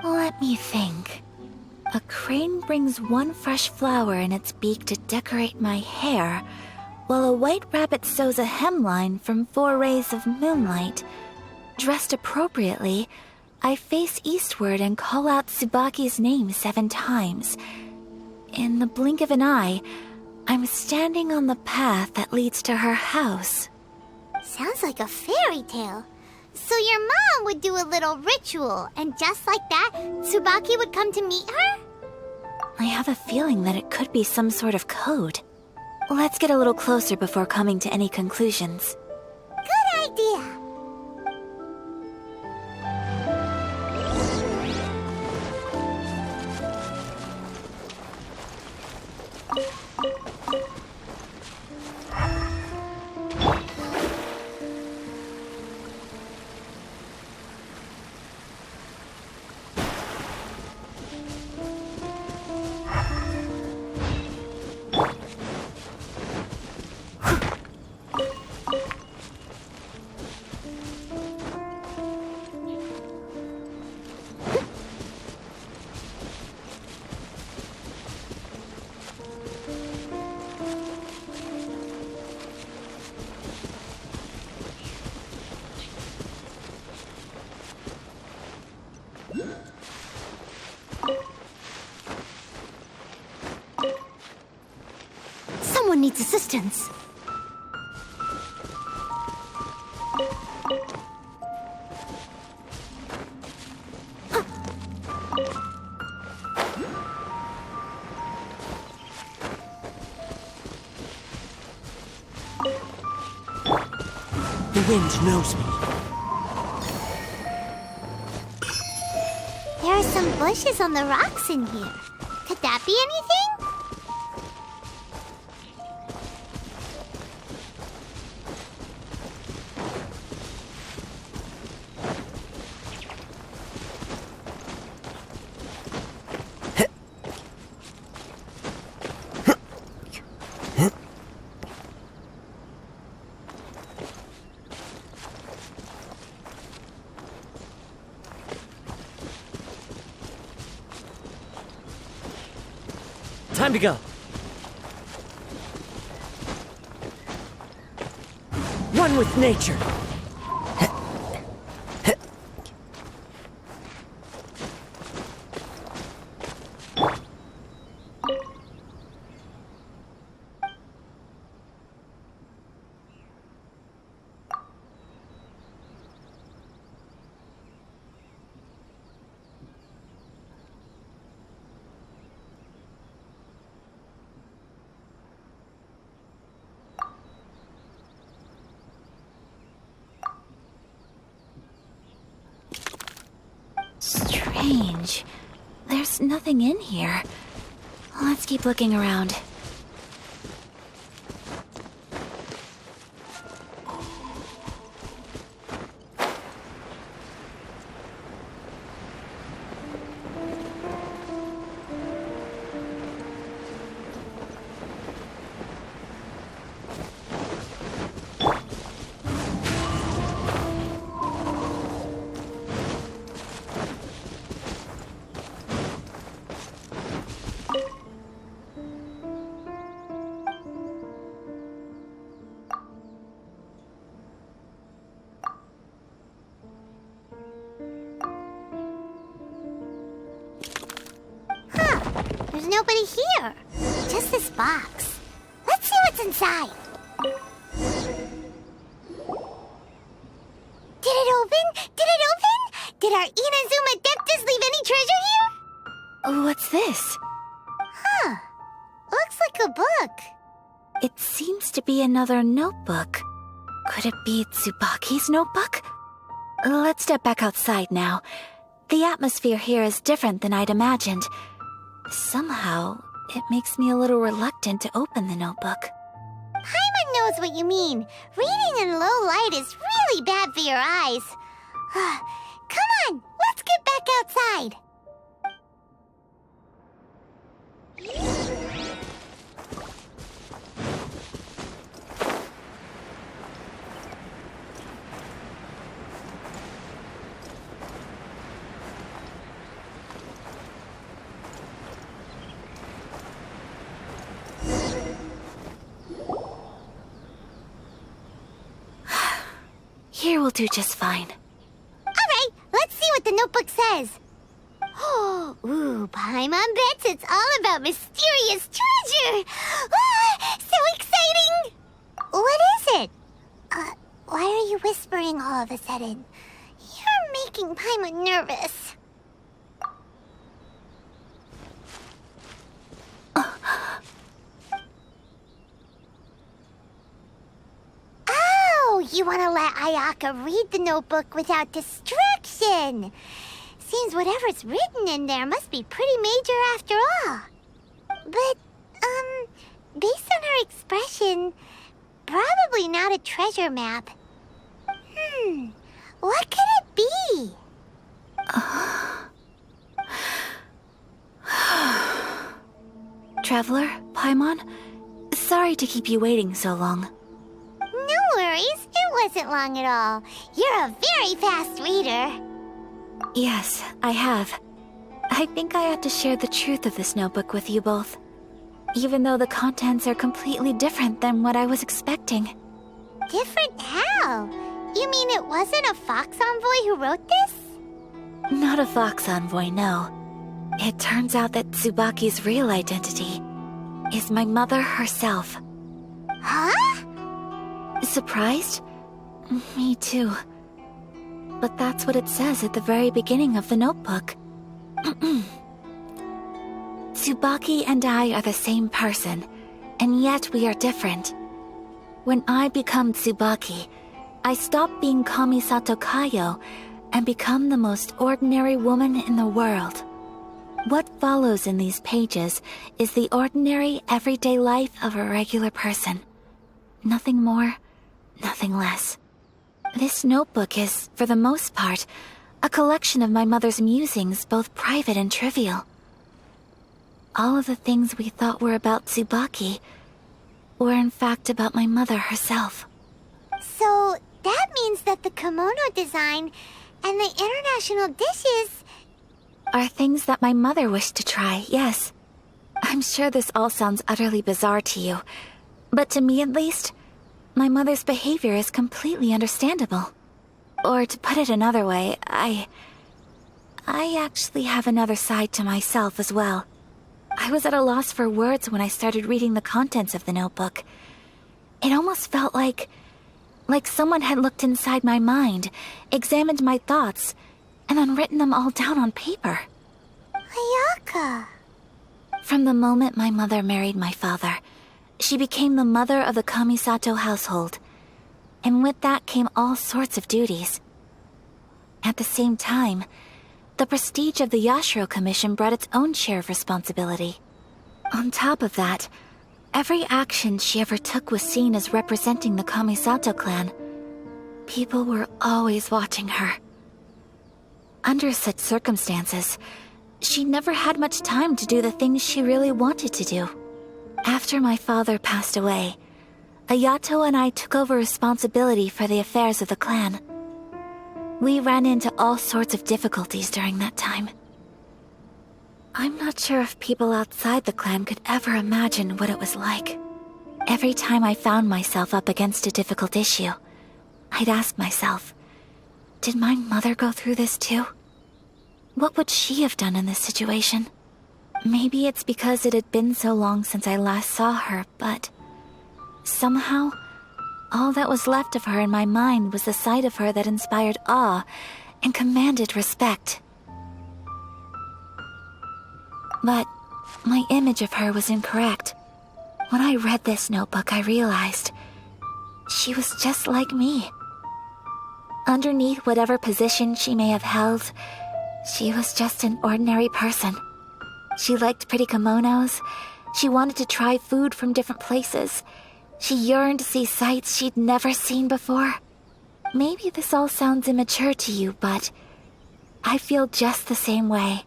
Let me think. A crane brings one fresh flower in its beak to decorate my hair, while a white rabbit sews a hemline from 4 rays of moonlight. Dressed appropriately, I face eastward and call out Tsubaki's name 7 times. In the blink of an eye, I'm standing on the path that leads to her house. Sounds like a fairy tale. So your mom would do a little ritual, and just like that, Tsubaki would come to meet her? I have a feeling that it could be some sort of code. Let's get a little closer before coming to any conclusions. Good idea. Someone needs assistance. The wind knows me. There are some bushes on the rocks in here. Could that be anything? Time to go. One with nature. Strange. There's nothing in here. Let's keep looking around. There's nobody here. Just this box. Let's see what's inside. Did it open? Did it open? Did our Inazuma Adeptus leave any treasure here? What's this? Huh. Looks like a book. It seems to be another notebook. Could it be Tsubaki's notebook? Let's step back outside now. The atmosphere here is different than I'd imagined. Somehow, it makes me a little reluctant to open the notebook. Paimon knows what you mean. Reading in low light is really bad for your eyes. Come on, let's get back outside. Here will do just fine. Alright, let's see what the notebook says. Ooh, Paimon bets it's all about mysterious treasure. So exciting! What is it? Why are you whispering all of a sudden? You're making Paimon nervous. Oh, you want to let Ayaka read the notebook without distraction. Seems whatever's written in there must be pretty major after all. But, based on her expression, probably not a treasure map. What could it be? Traveler, Paimon, sorry to keep you waiting so long. No worries, it wasn't long at all. You're a very fast reader. Yes, I have. I think I have to share the truth of this notebook with you both, even though the contents are completely different than what I was expecting. Different how? You mean it wasn't a Fox Envoy who wrote this? Not a Fox Envoy, no. It turns out that Tsubaki's real identity is my mother herself. Huh? Surprised? Me too. But that's what it says at the very beginning of the notebook. Tsubaki and I are the same person, and yet we are different. When I become Tsubaki, I stop being Kamisato Kayo and become the most ordinary woman in the world. What follows in these pages is the ordinary, everyday life of a regular person. Nothing more, nothing less. This notebook is, for the most part, a collection of my mother's musings, both private and trivial. All of the things we thought were about Tsubaki were in fact about my mother herself. So, that means that the kimono design and the international dishes are things that my mother wished to try, yes. I'm sure this all sounds utterly bizarre to you, but to me at least, my mother's behavior is completely understandable. Or to put it another way, I actually have another side to myself as well. I was at a loss for words when I started reading the contents of the notebook. It almost felt like someone had looked inside my mind, examined my thoughts, and then written them all down on paper. Ayaka. From the moment my mother married my father, she became the mother of the Kamisato household, and with that came all sorts of duties. At the same time, the prestige of the Yashiro Commission brought its own share of responsibility. On top of that, every action she ever took was seen as representing the Kamisato clan. People were always watching her. Under such circumstances, she never had much time to do the things she really wanted to do. After my father passed away, Ayato and I took over responsibility for the affairs of the clan. We ran into all sorts of difficulties during that time. I'm not sure if people outside the clan could ever imagine what it was like. Every time I found myself up against a difficult issue, I'd ask myself, did my mother go through this too? What would she have done in this situation? Maybe it's because it had been so long since I last saw her, but somehow, all that was left of her in my mind was the sight of her that inspired awe and commanded respect. But my image of her was incorrect. When I read this notebook, I realized she was just like me. Underneath whatever position she may have held, she was just an ordinary person. She liked pretty kimonos. She wanted to try food from different places. She yearned to see sights she'd never seen before. Maybe this all sounds immature to you, but I feel just the same way.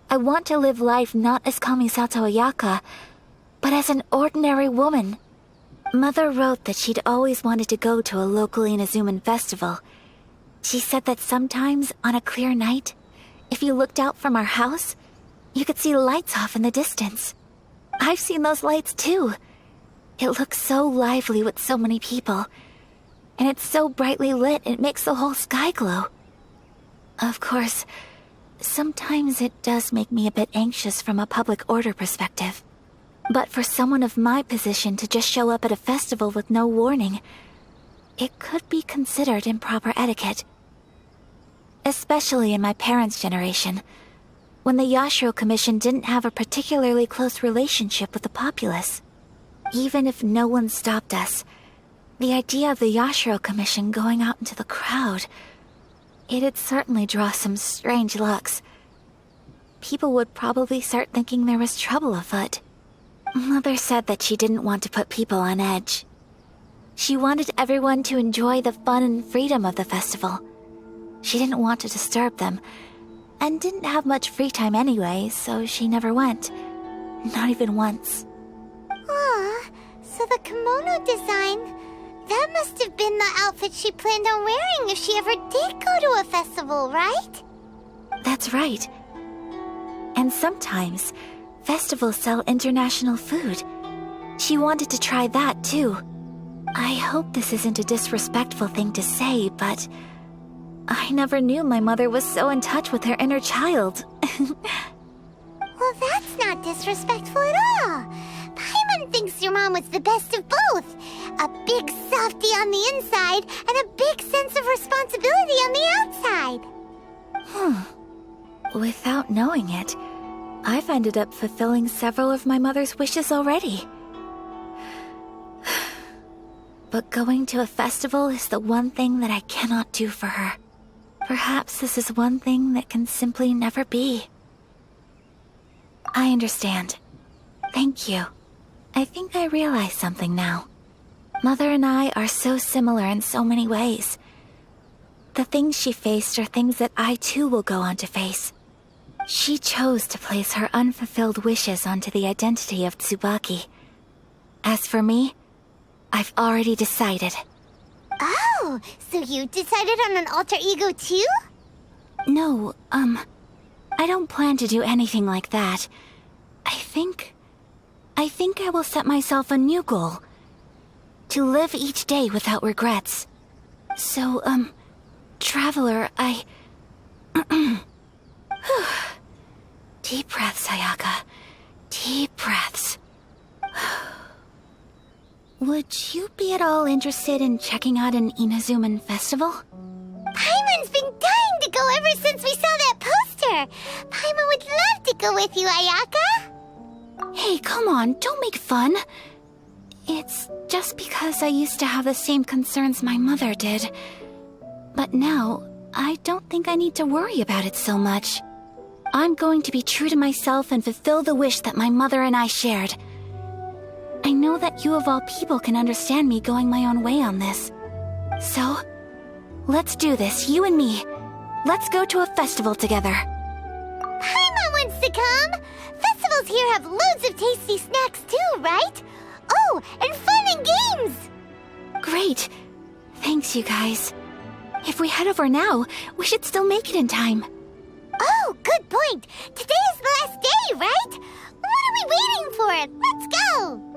I want to live life not as Kamisato Ayaka, but as an ordinary woman. Mother wrote that she'd always wanted to go to a local Inazuman festival. She said that sometimes, on a clear night, if you looked out from our house, you could see lights off in the distance. I've seen those lights too. It looks so lively with so many people. And it's so brightly lit, it makes the whole sky glow. Of course, sometimes it does make me a bit anxious from a public order perspective. But for someone of my position to just show up at a festival with no warning, it could be considered improper etiquette. Especially in my parents' generation, when the Yashiro Commission didn't have a particularly close relationship with the populace. Even if no one stopped us, the idea of the Yashiro Commission going out into the crowd, it'd certainly draw some strange looks. People would probably start thinking there was trouble afoot. Mother said that she didn't want to put people on edge. She wanted everyone to enjoy the fun and freedom of the festival. She didn't want to disturb them, and didn't have much free time anyway, so she never went. Not even once. Aw, so the kimono design, that must have been the outfit she planned on wearing if she ever did go to a festival, right? That's right. And sometimes, festivals sell international food. She wanted to try that too. I hope this isn't a disrespectful thing to say, but I never knew my mother was so in touch with her inner child. Well, that's not disrespectful at all. Paimon thinks your mom was the best of both. A big softie on the inside and a big sense of responsibility on the outside. Without knowing it, I've ended up fulfilling several of my mother's wishes already. But going to a festival is the one thing that I cannot do for her. Perhaps this is one thing that can simply never be. I understand. Thank you. I think I realize something now. Mother and I are so similar in so many ways. The things she faced are things that I too will go on to face. She chose to place her unfulfilled wishes onto the identity of Tsubaki. As for me, I've already decided. Oh, so you decided on an alter ego too? No, I don't plan to do anything like that. I think I will set myself a new goal. To live each day without regrets. So, Traveler, Deep breaths, Sayaka. Deep breaths. Would you be at all interested in checking out an Inazuman festival? Paimon's been dying to go ever since we saw that poster. Paimon would love to go with you, Ayaka. Hey, come on, don't make fun. It's just because I used to have the same concerns my mother did. But now, I don't think I need to worry about it so much. I'm going to be true to myself and fulfill the wish that my mother and I shared. I know that you of all people can understand me going my own way on this. So, let's do this, you and me. Let's go to a festival together. Paimon wants to come! Festivals here have loads of tasty snacks too, right? Oh, and fun and games! Great. Thanks, you guys. If we head over now, we should still make it in time. Oh, good point. Today is the last day, right? What are we waiting for? Let's go!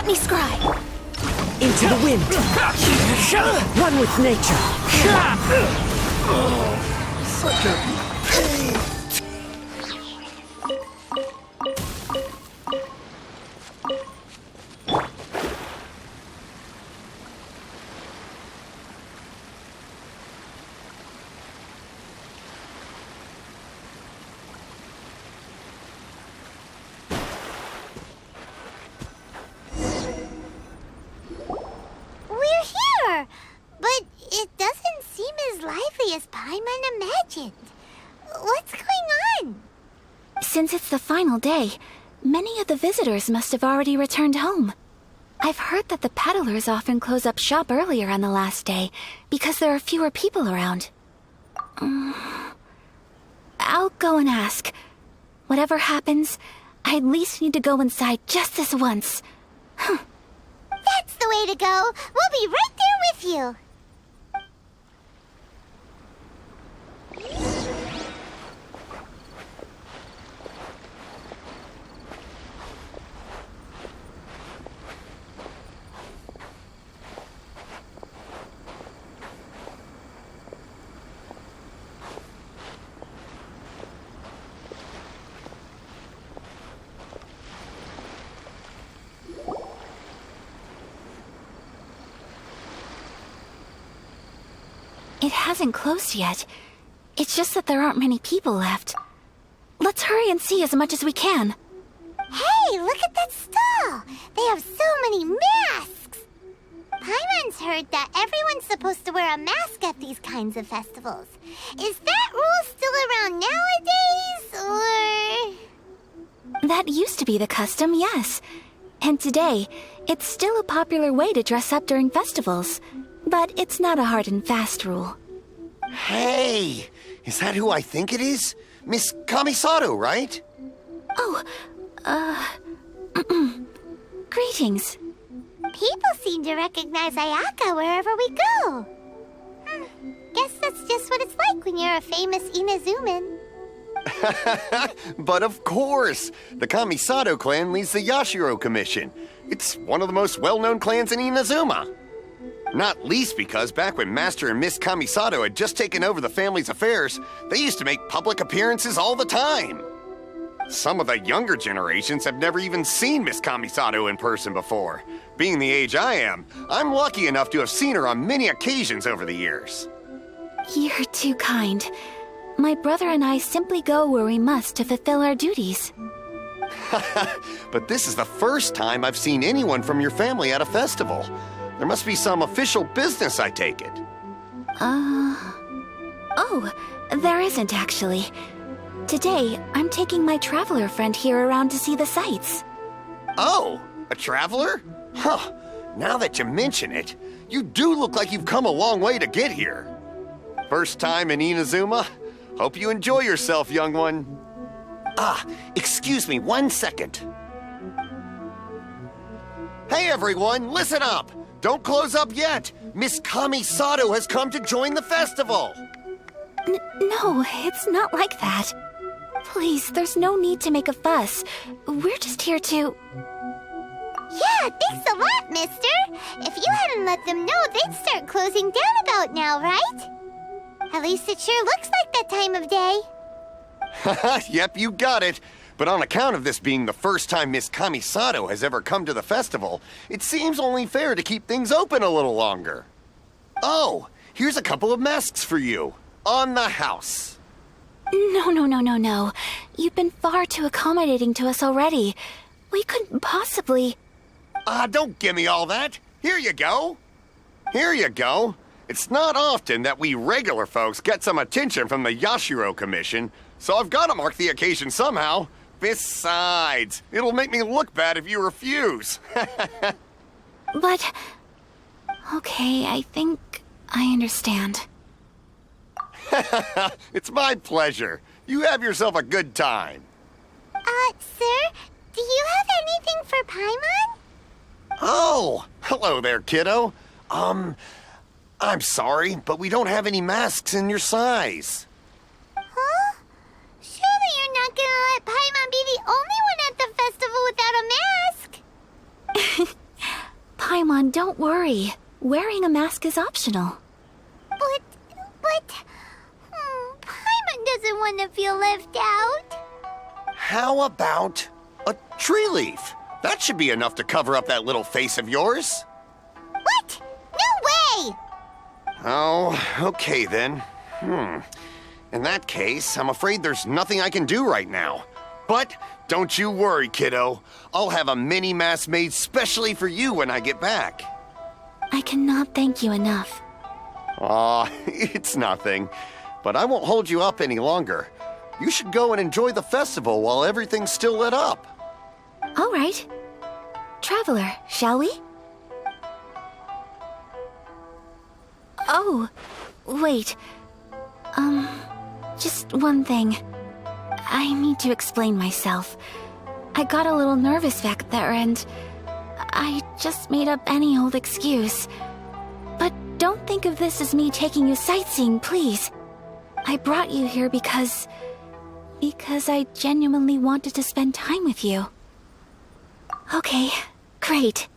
me scry. Into the wind. One with nature. Such a pain. But it doesn't seem as lively as Paimon imagined. What's going on? Since it's the final day, many of the visitors must have already returned home. I've heard that the peddlers often close up shop earlier on the last day because there are fewer people around. I'll go and ask. Whatever happens, I at least need to go inside just this once. That's the way to go. We'll be right there with you. It hasn't closed yet. It's just that there aren't many people left. Let's hurry and see as much as we can. Hey, look at that stall! They have so many masks! Paimon's heard that everyone's supposed to wear a mask at these kinds of festivals. Is that rule still around nowadays, or...? That used to be the custom, yes. And today, it's still a popular way to dress up during festivals. But it's not a hard and fast rule. Hey! Is that who I think it is? Miss Kamisato, right? Oh, greetings. People seem to recognize Ayaka wherever we go. Guess that's just what it's like when you're a famous Inazuman. But of course! The Kamisato clan leads the Yashiro Commission. It's one of the most well-known clans in Inazuma. Not least because back when Master and Miss Kamisato had just taken over the family's affairs, they used to make public appearances all the time. Some of the younger generations have never even seen Miss Kamisato in person before. Being the age I am, I'm lucky enough to have seen her on many occasions over the years. You're too kind. My brother and I simply go where we must to fulfill our duties. But this is the first time I've seen anyone from your family at a festival. There must be some official business, I take it. Oh, there isn't actually. Today, I'm taking my traveler friend here around to see the sights. Oh, a traveler? Huh. Now that you mention it, you do look like you've come a long way to get here. First time in Inazuma? Hope you enjoy yourself, young one. Excuse me 1 second. Hey everyone, listen up! Don't close up yet! Miss Kamisato has come to join the festival! No, it's not like that. Please, there's no need to make a fuss. We're just here to... Yeah, thanks a lot, mister! If you hadn't let them know, they'd start closing down about now, right? At least it sure looks like that time of day. Yep, you got it. But on account of this being the first time Miss Kamisato has ever come to the festival, it seems only fair to keep things open a little longer. Oh, here's a couple of masks for you. On the house. No. You've been far too accommodating to us already. We couldn't possibly... Don't give me all that. Here you go. Here you go. It's not often that we regular folks get some attention from the Yashiro Commission, so I've got to mark the occasion somehow. Besides, it'll make me look bad if you refuse. But... Okay, I think I understand. It's my pleasure. You have yourself a good time. Sir, do you have anything for Paimon? Oh, hello there, kiddo. I'm sorry, but we don't have any masks in your size. Huh? Surely you're not gonna let Paimon be the only one at the festival without a mask? Paimon, don't worry. Wearing a mask is optional. But... Paimon doesn't want to feel left out. How about a tree leaf? That should be enough to cover up that little face of yours. What? No way! Oh, okay then. In that case, I'm afraid there's nothing I can do right now. But don't you worry, kiddo. I'll have a mini mask made specially for you when I get back. I cannot thank you enough. Aw, it's nothing. But I won't hold you up any longer. You should go and enjoy the festival while everything's still lit up. All right. Traveler, shall we? Oh, wait. Just one thing. I need to explain myself. I got a little nervous back there and I just made up any old excuse. But don't think of this as me taking you sightseeing, please. I brought you here because I genuinely wanted to spend time with you. Okay, great.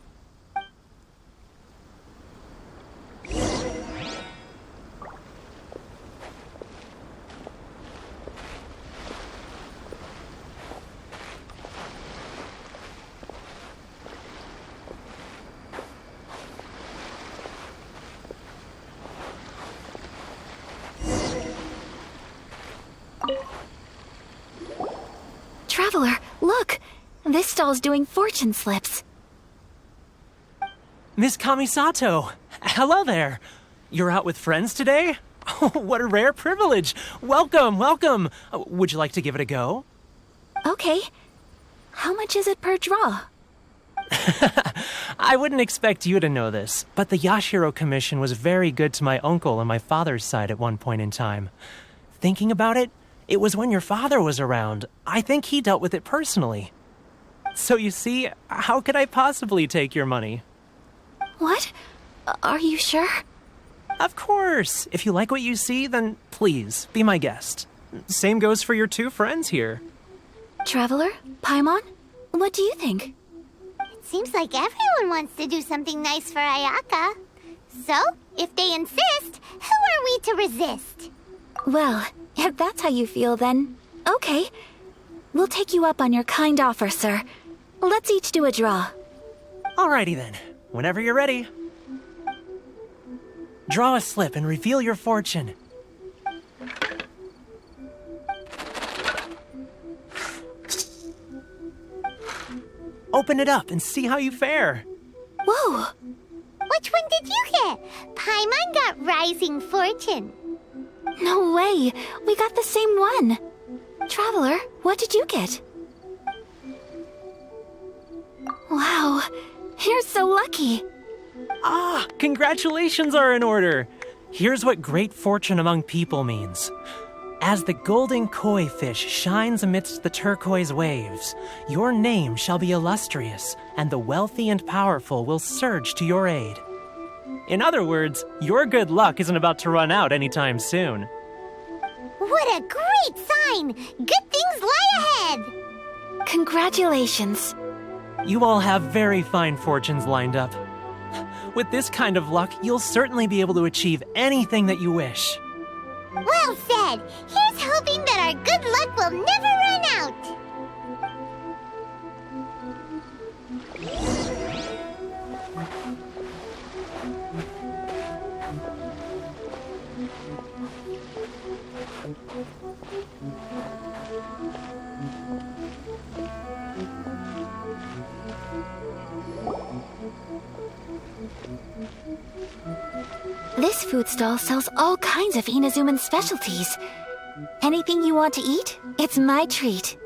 Traveler, look! This stall's doing fortune slips. Miss Kamisato! Hello there! You're out with friends today? Oh, what a rare privilege! Welcome, welcome! Would you like to give it a go? Okay. How much is it per draw? I wouldn't expect you to know this, but the Yashiro Commission was very good to my uncle on my father's side at one point in time. Thinking about it, it was when your father was around. I think he dealt with it personally. So you see, how could I possibly take your money? What? Are you sure? Of course. If you like what you see, then please, be my guest. Same goes for your two friends here. Traveler? Paimon? What do you think? It seems like everyone wants to do something nice for Ayaka. So, if they insist, who are we to resist? Well, if that's how you feel, then okay. We'll take you up on your kind offer, sir. Let's each do a draw. Alrighty then. Whenever you're ready. Draw a slip and reveal your fortune. Open it up and see how you fare. Whoa! Which one did you get? Paimon got Rising Fortune. No way! We got the same one! Traveler, what did you get? Wow, you're so lucky! Ah, congratulations are in order! Here's what great fortune among people means. As the golden koi fish shines amidst the turquoise waves, your name shall be illustrious, and the wealthy and powerful will surge to your aid. In other words, your good luck isn't about to run out anytime soon. What a great sign! Good things lie ahead! Congratulations. You all have very fine fortunes lined up. With this kind of luck, you'll certainly be able to achieve anything that you wish. Well said! Here's hoping that our good luck will never run out! This food stall sells all kinds of Inazuman specialties. Anything you want to eat, it's my treat.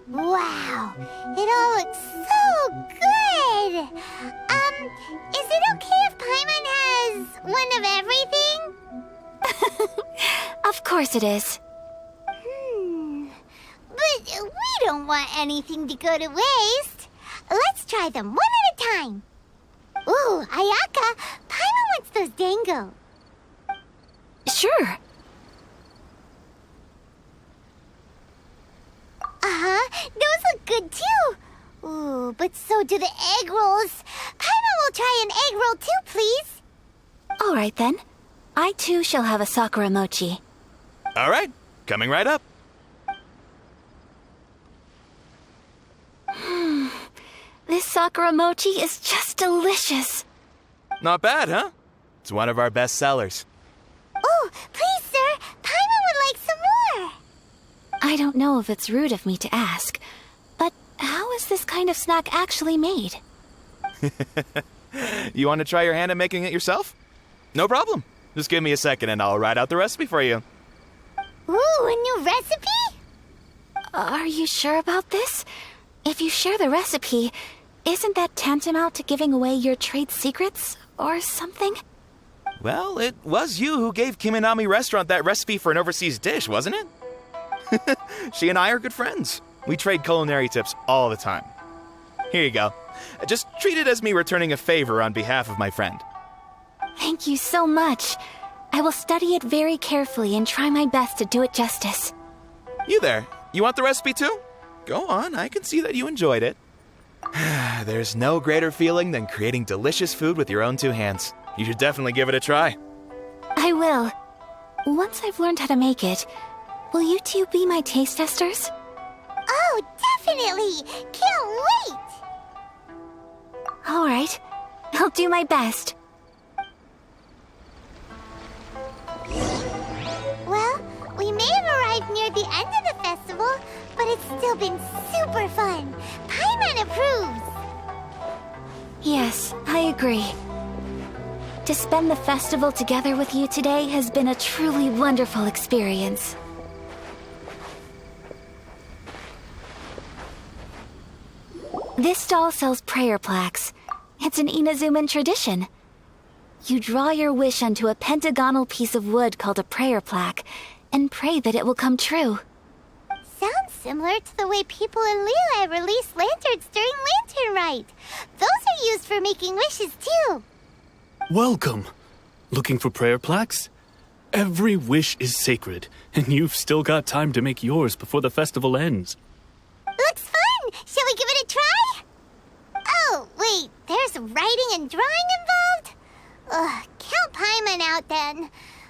Wow, it all looks so good! Is it okay if Paimon has one of everything? Of course it is. But we don't want anything to go to waste. Let's try them one at a time. Ooh, Ayaka, Paimon wants those dango. Sure. Uh-huh, those look good too. Ooh, but so do the egg rolls. Paimon will try an egg roll too, please. All right then. I too shall have a sakura mochi. All right, coming right up. This sakura mochi is just delicious. Not bad, huh? It's one of our best sellers. Oh, please, sir. Paimon would like some more. I don't know if it's rude of me to ask, but how is this kind of snack actually made? You want to try your hand at making it yourself? No problem. Just give me a second and I'll write out the recipe for you. Ooh, a new recipe? Are you sure about this? If you share the recipe, isn't that tantamount to giving away your trade secrets or something? Well, it was you who gave Kiminami Restaurant that recipe for an overseas dish, wasn't it? She and I are good friends. We trade culinary tips all the time. Here you go. Just treat it as me returning a favor on behalf of my friend. Thank you so much. I will study it very carefully and try my best to do it justice. You there, you want the recipe too? Go on, I can see that you enjoyed it. There's no greater feeling than creating delicious food with your own two hands. You should definitely give it a try. I will. Once I've learned how to make it, will you two be my taste testers? Oh, definitely! Can't wait! All right. I'll do my best. Well, we may have arrived near the end of the festival, but it's still been super fun. Paimon approves. Yes, I agree. To spend the festival together with you today has been a truly wonderful experience. This stall sells prayer plaques. It's an Inazuman tradition. You draw your wish onto a pentagonal piece of wood called a prayer plaque and pray that it will come true. Sounds similar to the way people in Liyue release lanterns during Lantern Rite. Those are used for making wishes too. Welcome. Looking for prayer plaques? Every wish is sacred, and you've still got time to make yours before the festival ends. Looks fun! Shall we give it a try? Oh, wait, there's writing and drawing involved? Ugh, count Paimon out then.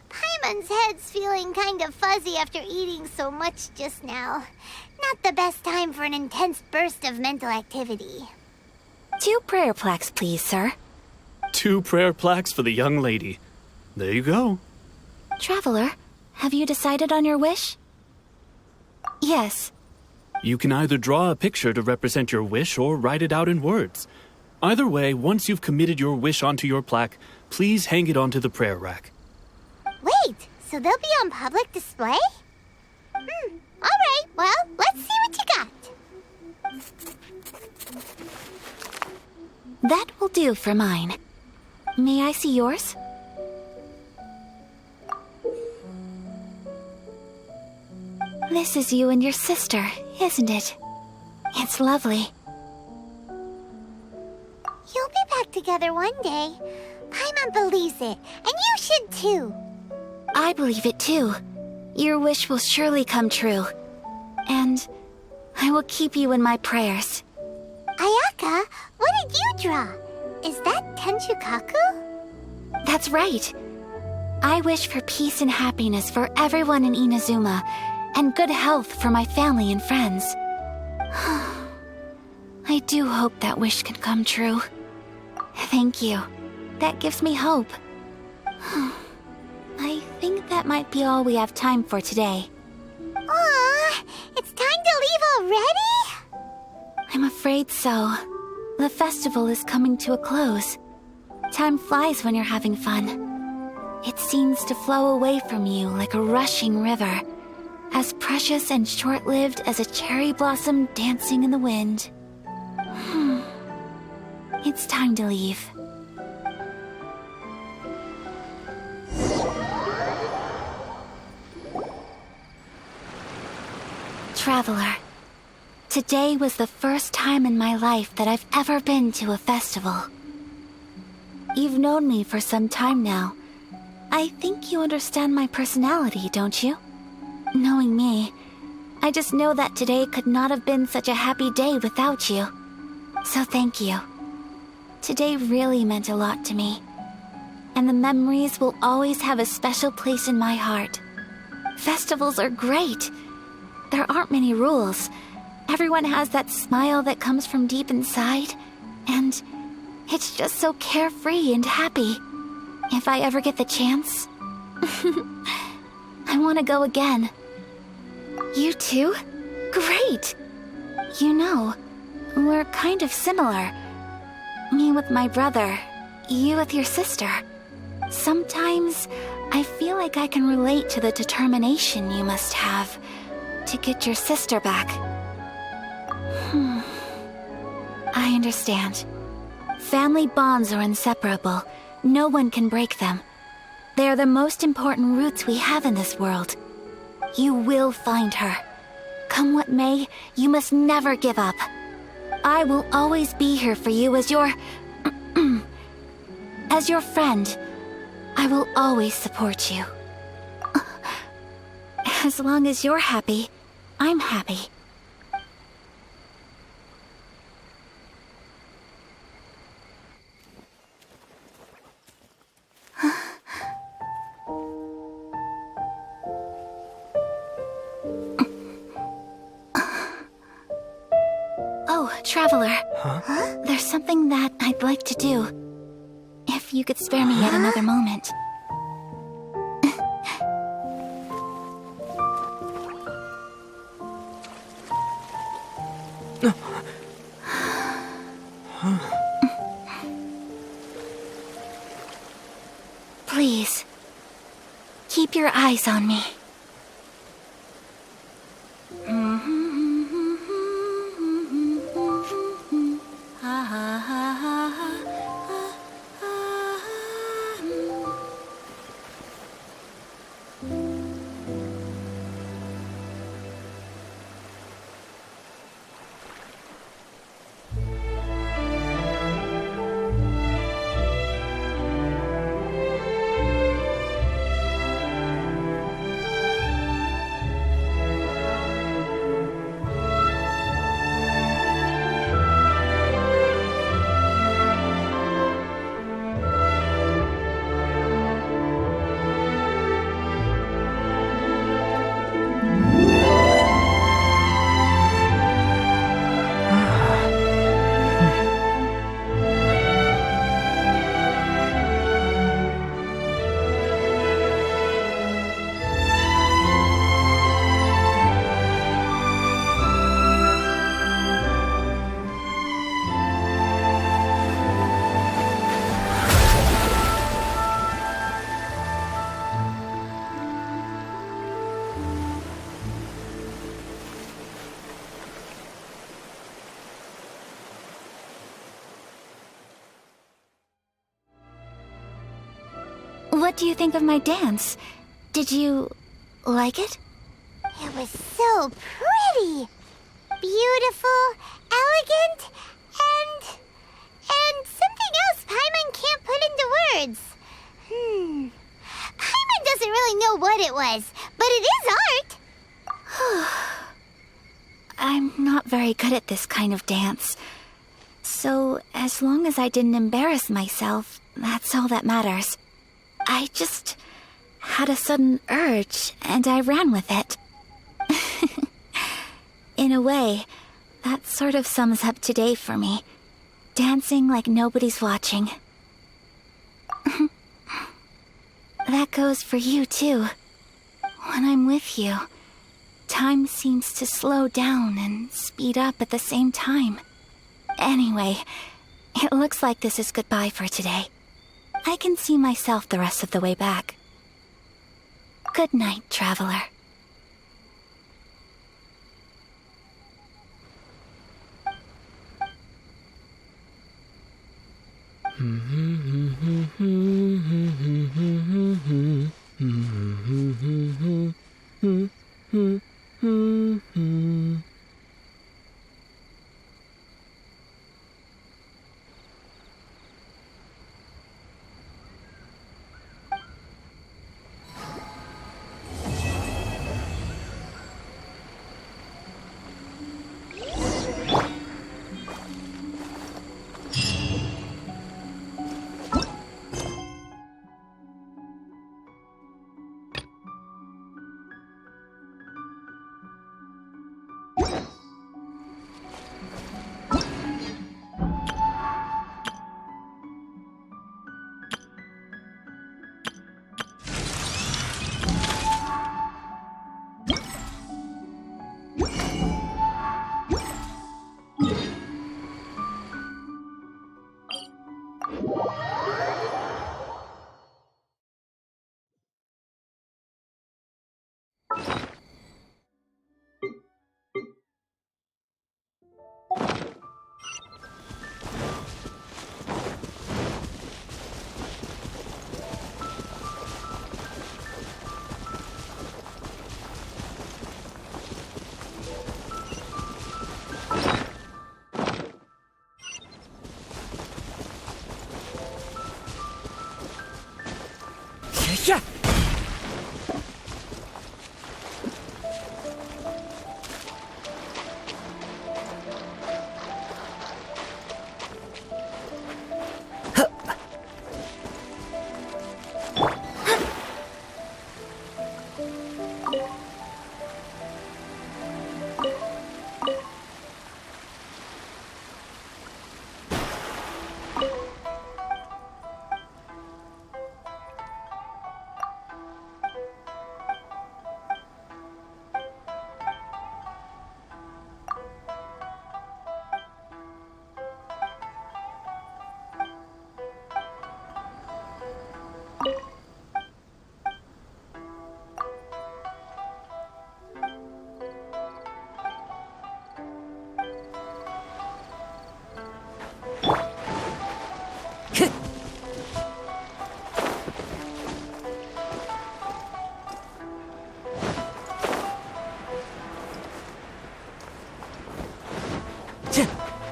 Paimon's head's feeling kind of fuzzy after eating so much just now. Not the best time for an intense burst of mental activity. 2 prayer plaques, please, sir. 2 prayer plaques for the young lady. There you go. Traveler, have you decided on your wish? Yes. You can either draw a picture to represent your wish or write it out in words. Either way, once you've committed your wish onto your plaque, please hang it onto the prayer rack. Wait, so they'll be on public display? Alright, well, let's see what you got. That will do for mine. May I see yours? This is you and your sister, isn't it? It's lovely. You'll be back together one day. Paimon believes it, and you should too. I believe it too. Your wish will surely come true. And I will keep you in my prayers. Ayaka, what did you draw? Is that Tenchukaku? That's right. I wish for peace and happiness for everyone in Inazuma, and good health for my family and friends. I do hope that wish can come true. Thank you. That gives me hope. I think that might be all we have time for today. Aw, it's time to leave already? I'm afraid so. The festival is coming to a close. Time flies when you're having fun. It seems to flow away from you like a rushing river, as precious and short-lived as a cherry blossom dancing in the wind. It's time to leave. Traveler, today was the first time in my life that I've ever been to a festival. You've known me for some time now. I think you understand my personality, don't you? Knowing me, I just know that today could not have been such a happy day without you. So thank you. Today really meant a lot to me. And the memories will always have a special place in my heart. Festivals are great. There aren't many rules. Everyone has that smile that comes from deep inside. And it's just so carefree and happy. If I ever get the chance, I want to go again. You too? Great! You know, we're kind of similar. Me with my brother, you with your sister. Sometimes I feel like I can relate to the determination you must have to get your sister back. I understand. Family bonds are inseparable. No one can break them. They are the most important roots we have in this world. You will find her. Come what may, you must never give up. I will always be here for you as your... as your friend. I will always support you. As long as you're happy, I'm happy. Oh, Traveler. Huh? There's something that I'd like to do. If you could spare me yet another moment. Please, keep your eyes on me. What do you think of my dance? Did you like it? It was so pretty. Beautiful, elegant, and something else Paimon can't put into words. Paimon doesn't really know what it was, but it is art. I'm not very good at this kind of dance. So, as long as I didn't embarrass myself, that's all that matters. I just had a sudden urge, and I ran with it. In a way, that sort of sums up today for me. Dancing like nobody's watching. That goes for you, too. When I'm with you, time seems to slow down and speed up at the same time. Anyway, it looks like this is goodbye for today. I can see myself the rest of the way back. Good night, Traveler.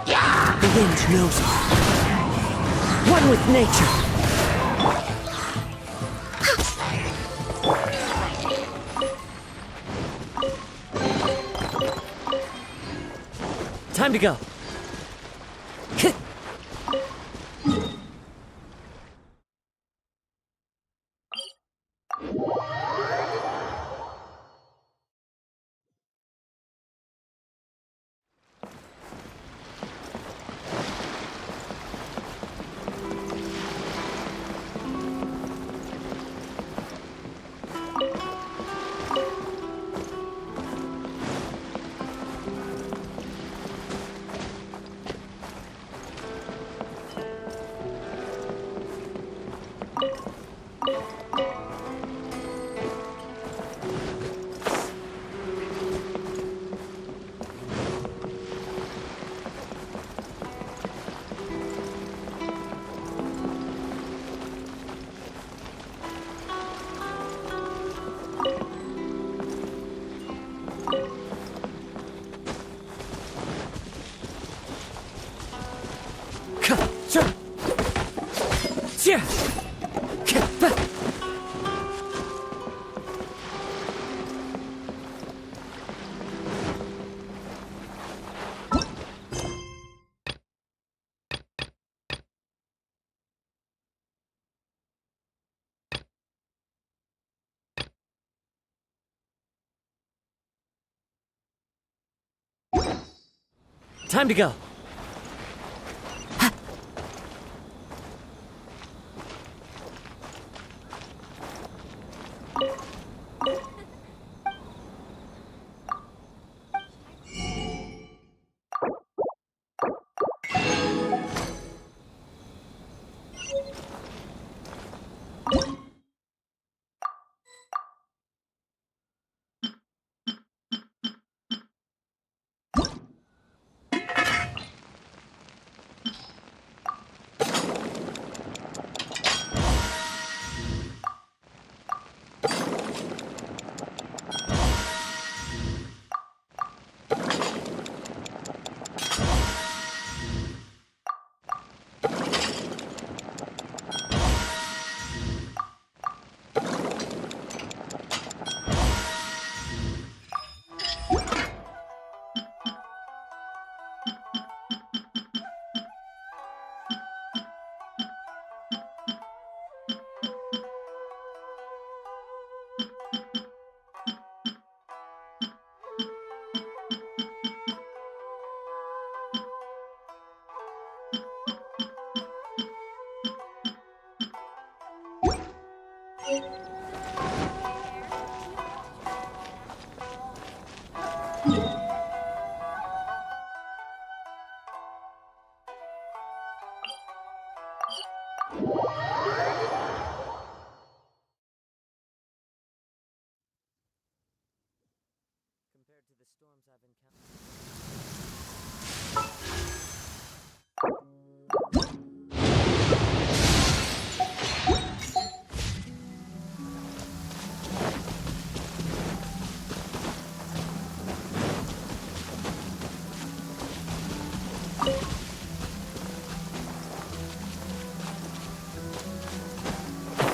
Yeah. The wind knows me. One with nature. Time to go. Time to go.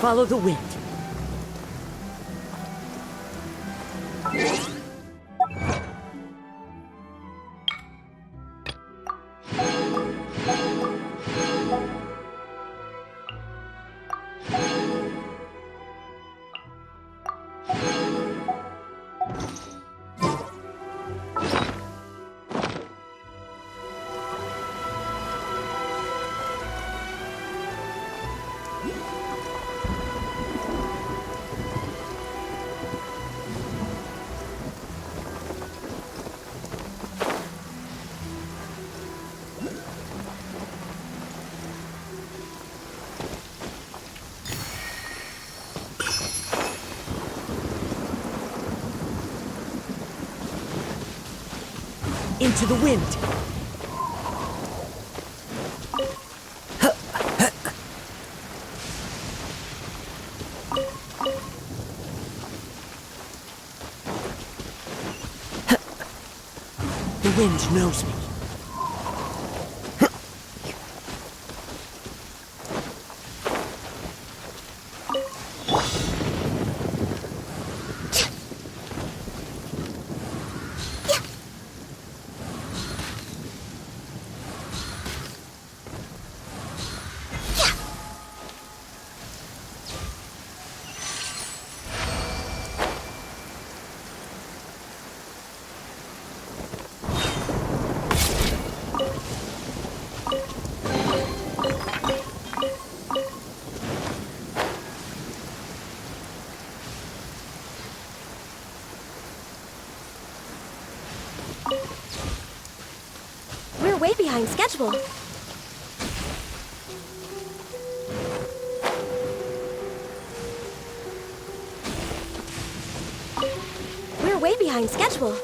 Follow the wind. Into the wind. The wind knows me. We're way behind schedule. We're way behind schedule.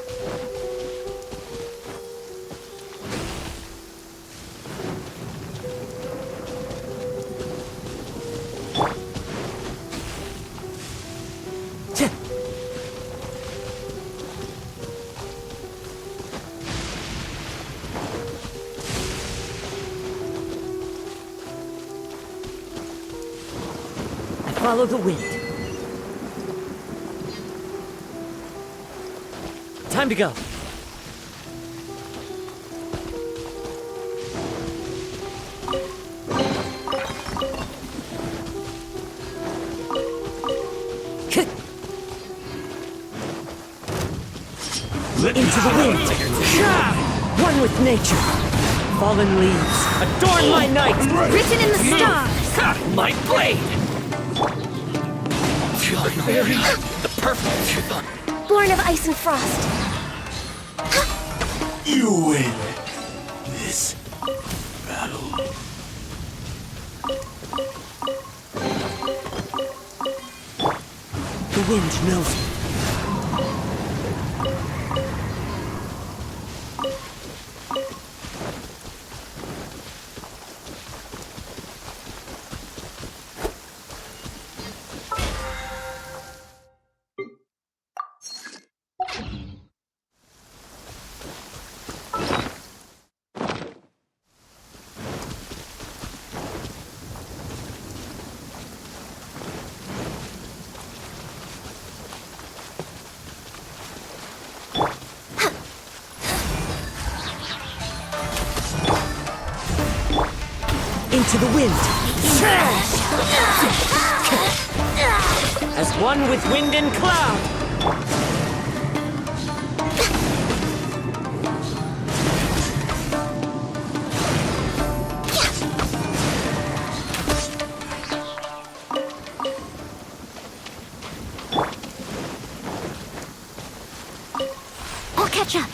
Follow the wind. Time to go. Into the wind. One with nature. Fallen leaves. Adorn my night. Written in the stars. My blade! The perfect. Born of ice and frost. You win this battle. The wind knows me. Into the wind. As one with wind and cloud. I'll catch up.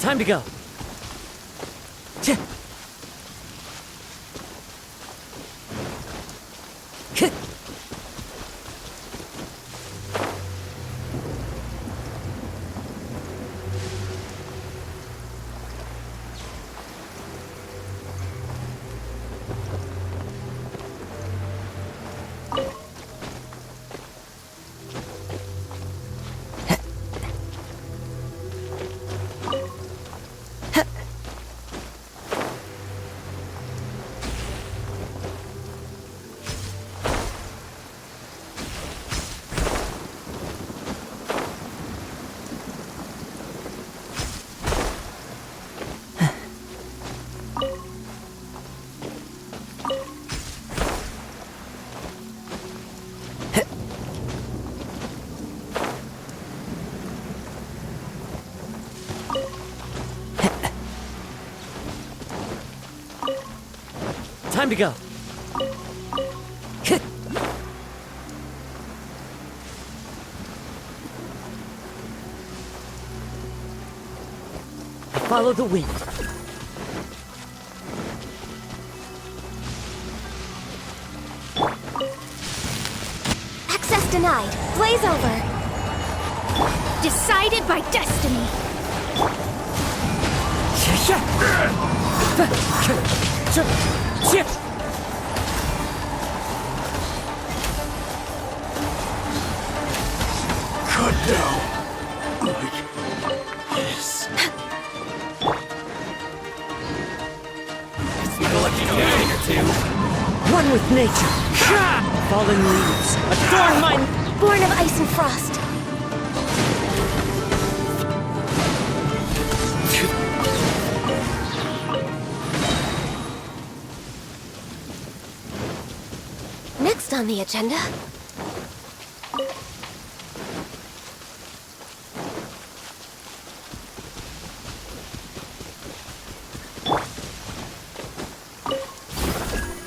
Time to go. Time to go. Follow the wind. Access denied. Blaze over. Decided by destiny. Cut down. Like this. One with nature. Fallen leaves. Adorn mine. Born of ice and frost. Next on the agenda.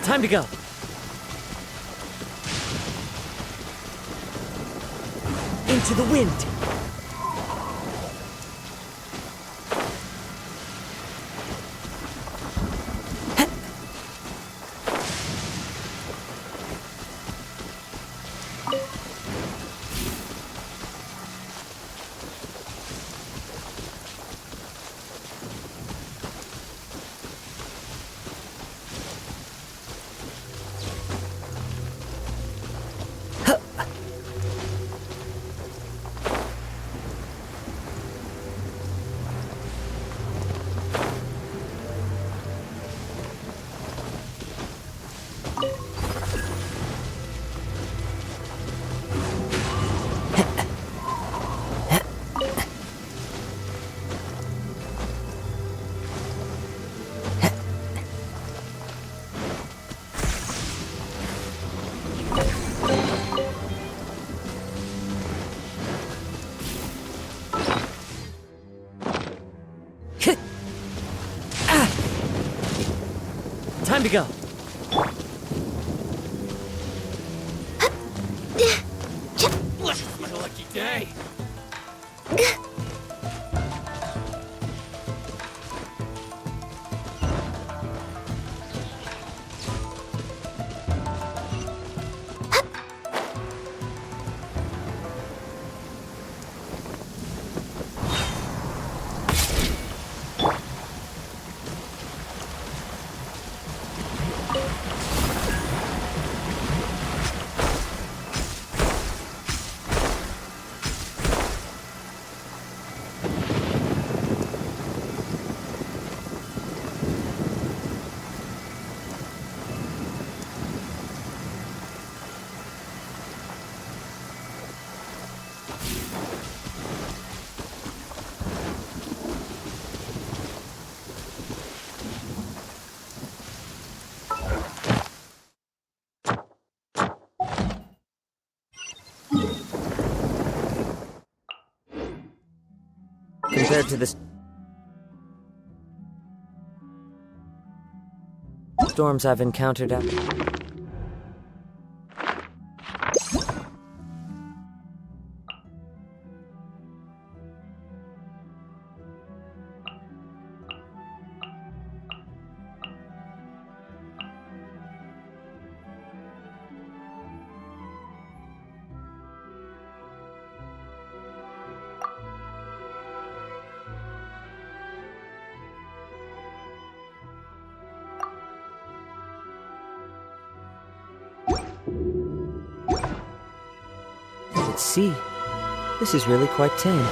Time to go. Into the wind. Time to go. This is my lucky day. Compared to the storms I've encountered out. Let's see. This is really quite tame.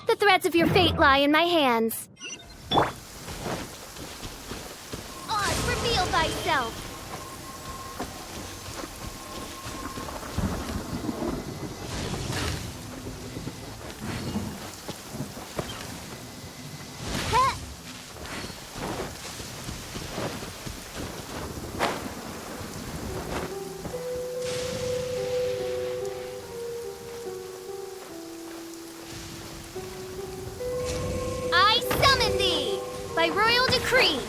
The threads of your fate lie in my hands. Oz, reveal thyself! I summon thee by royal decree.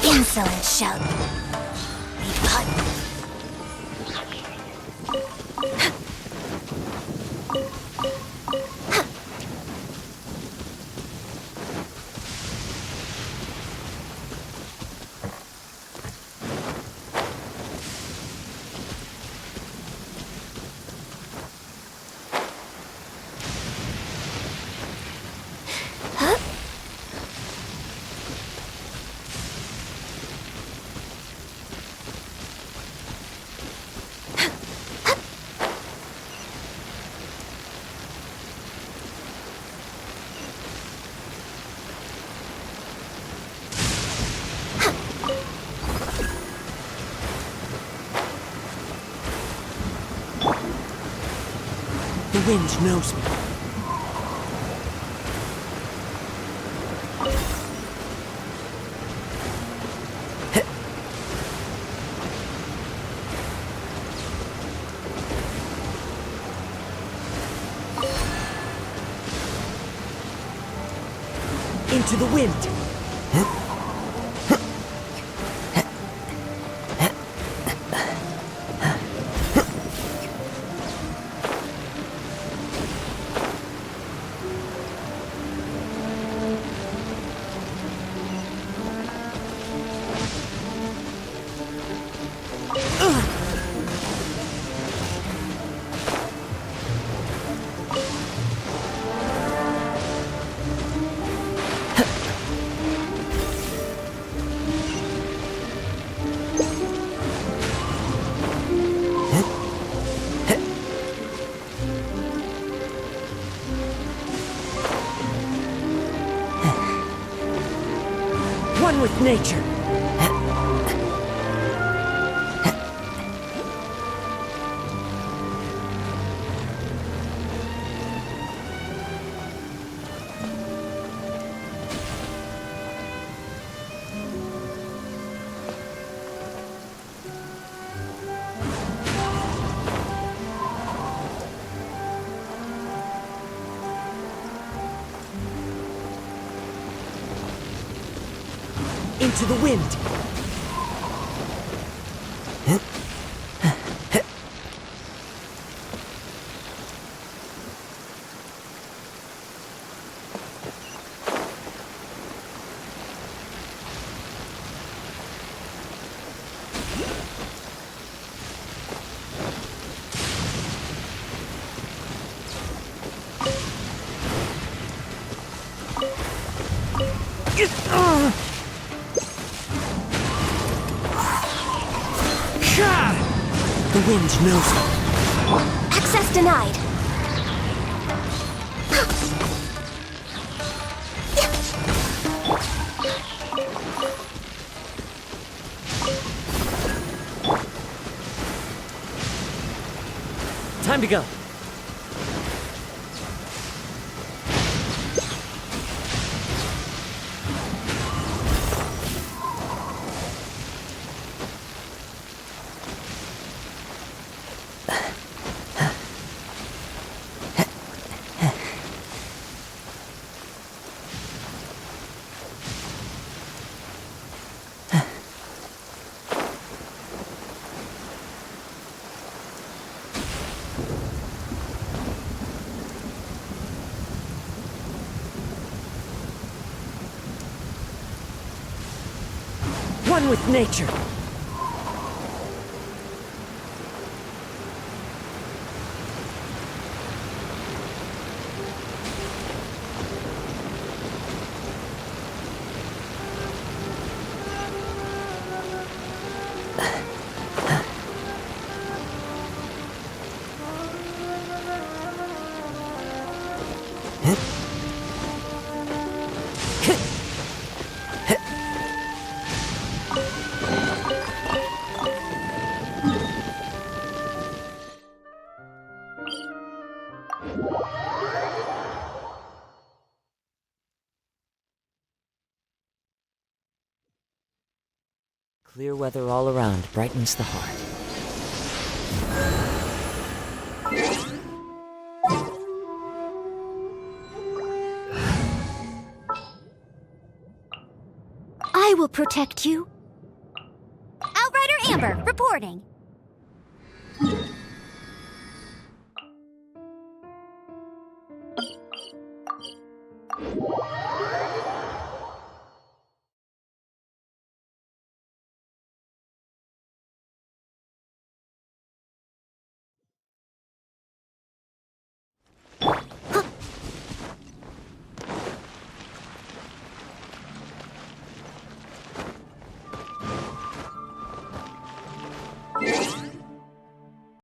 Insolent shout. Be pardoned. wind knows me. Into the wind. One with nature. Into the wind. The wind knows me. Access denied. Time to go. One with nature. Clear weather all around brightens the heart. I will protect you. Outrider Amber, reporting.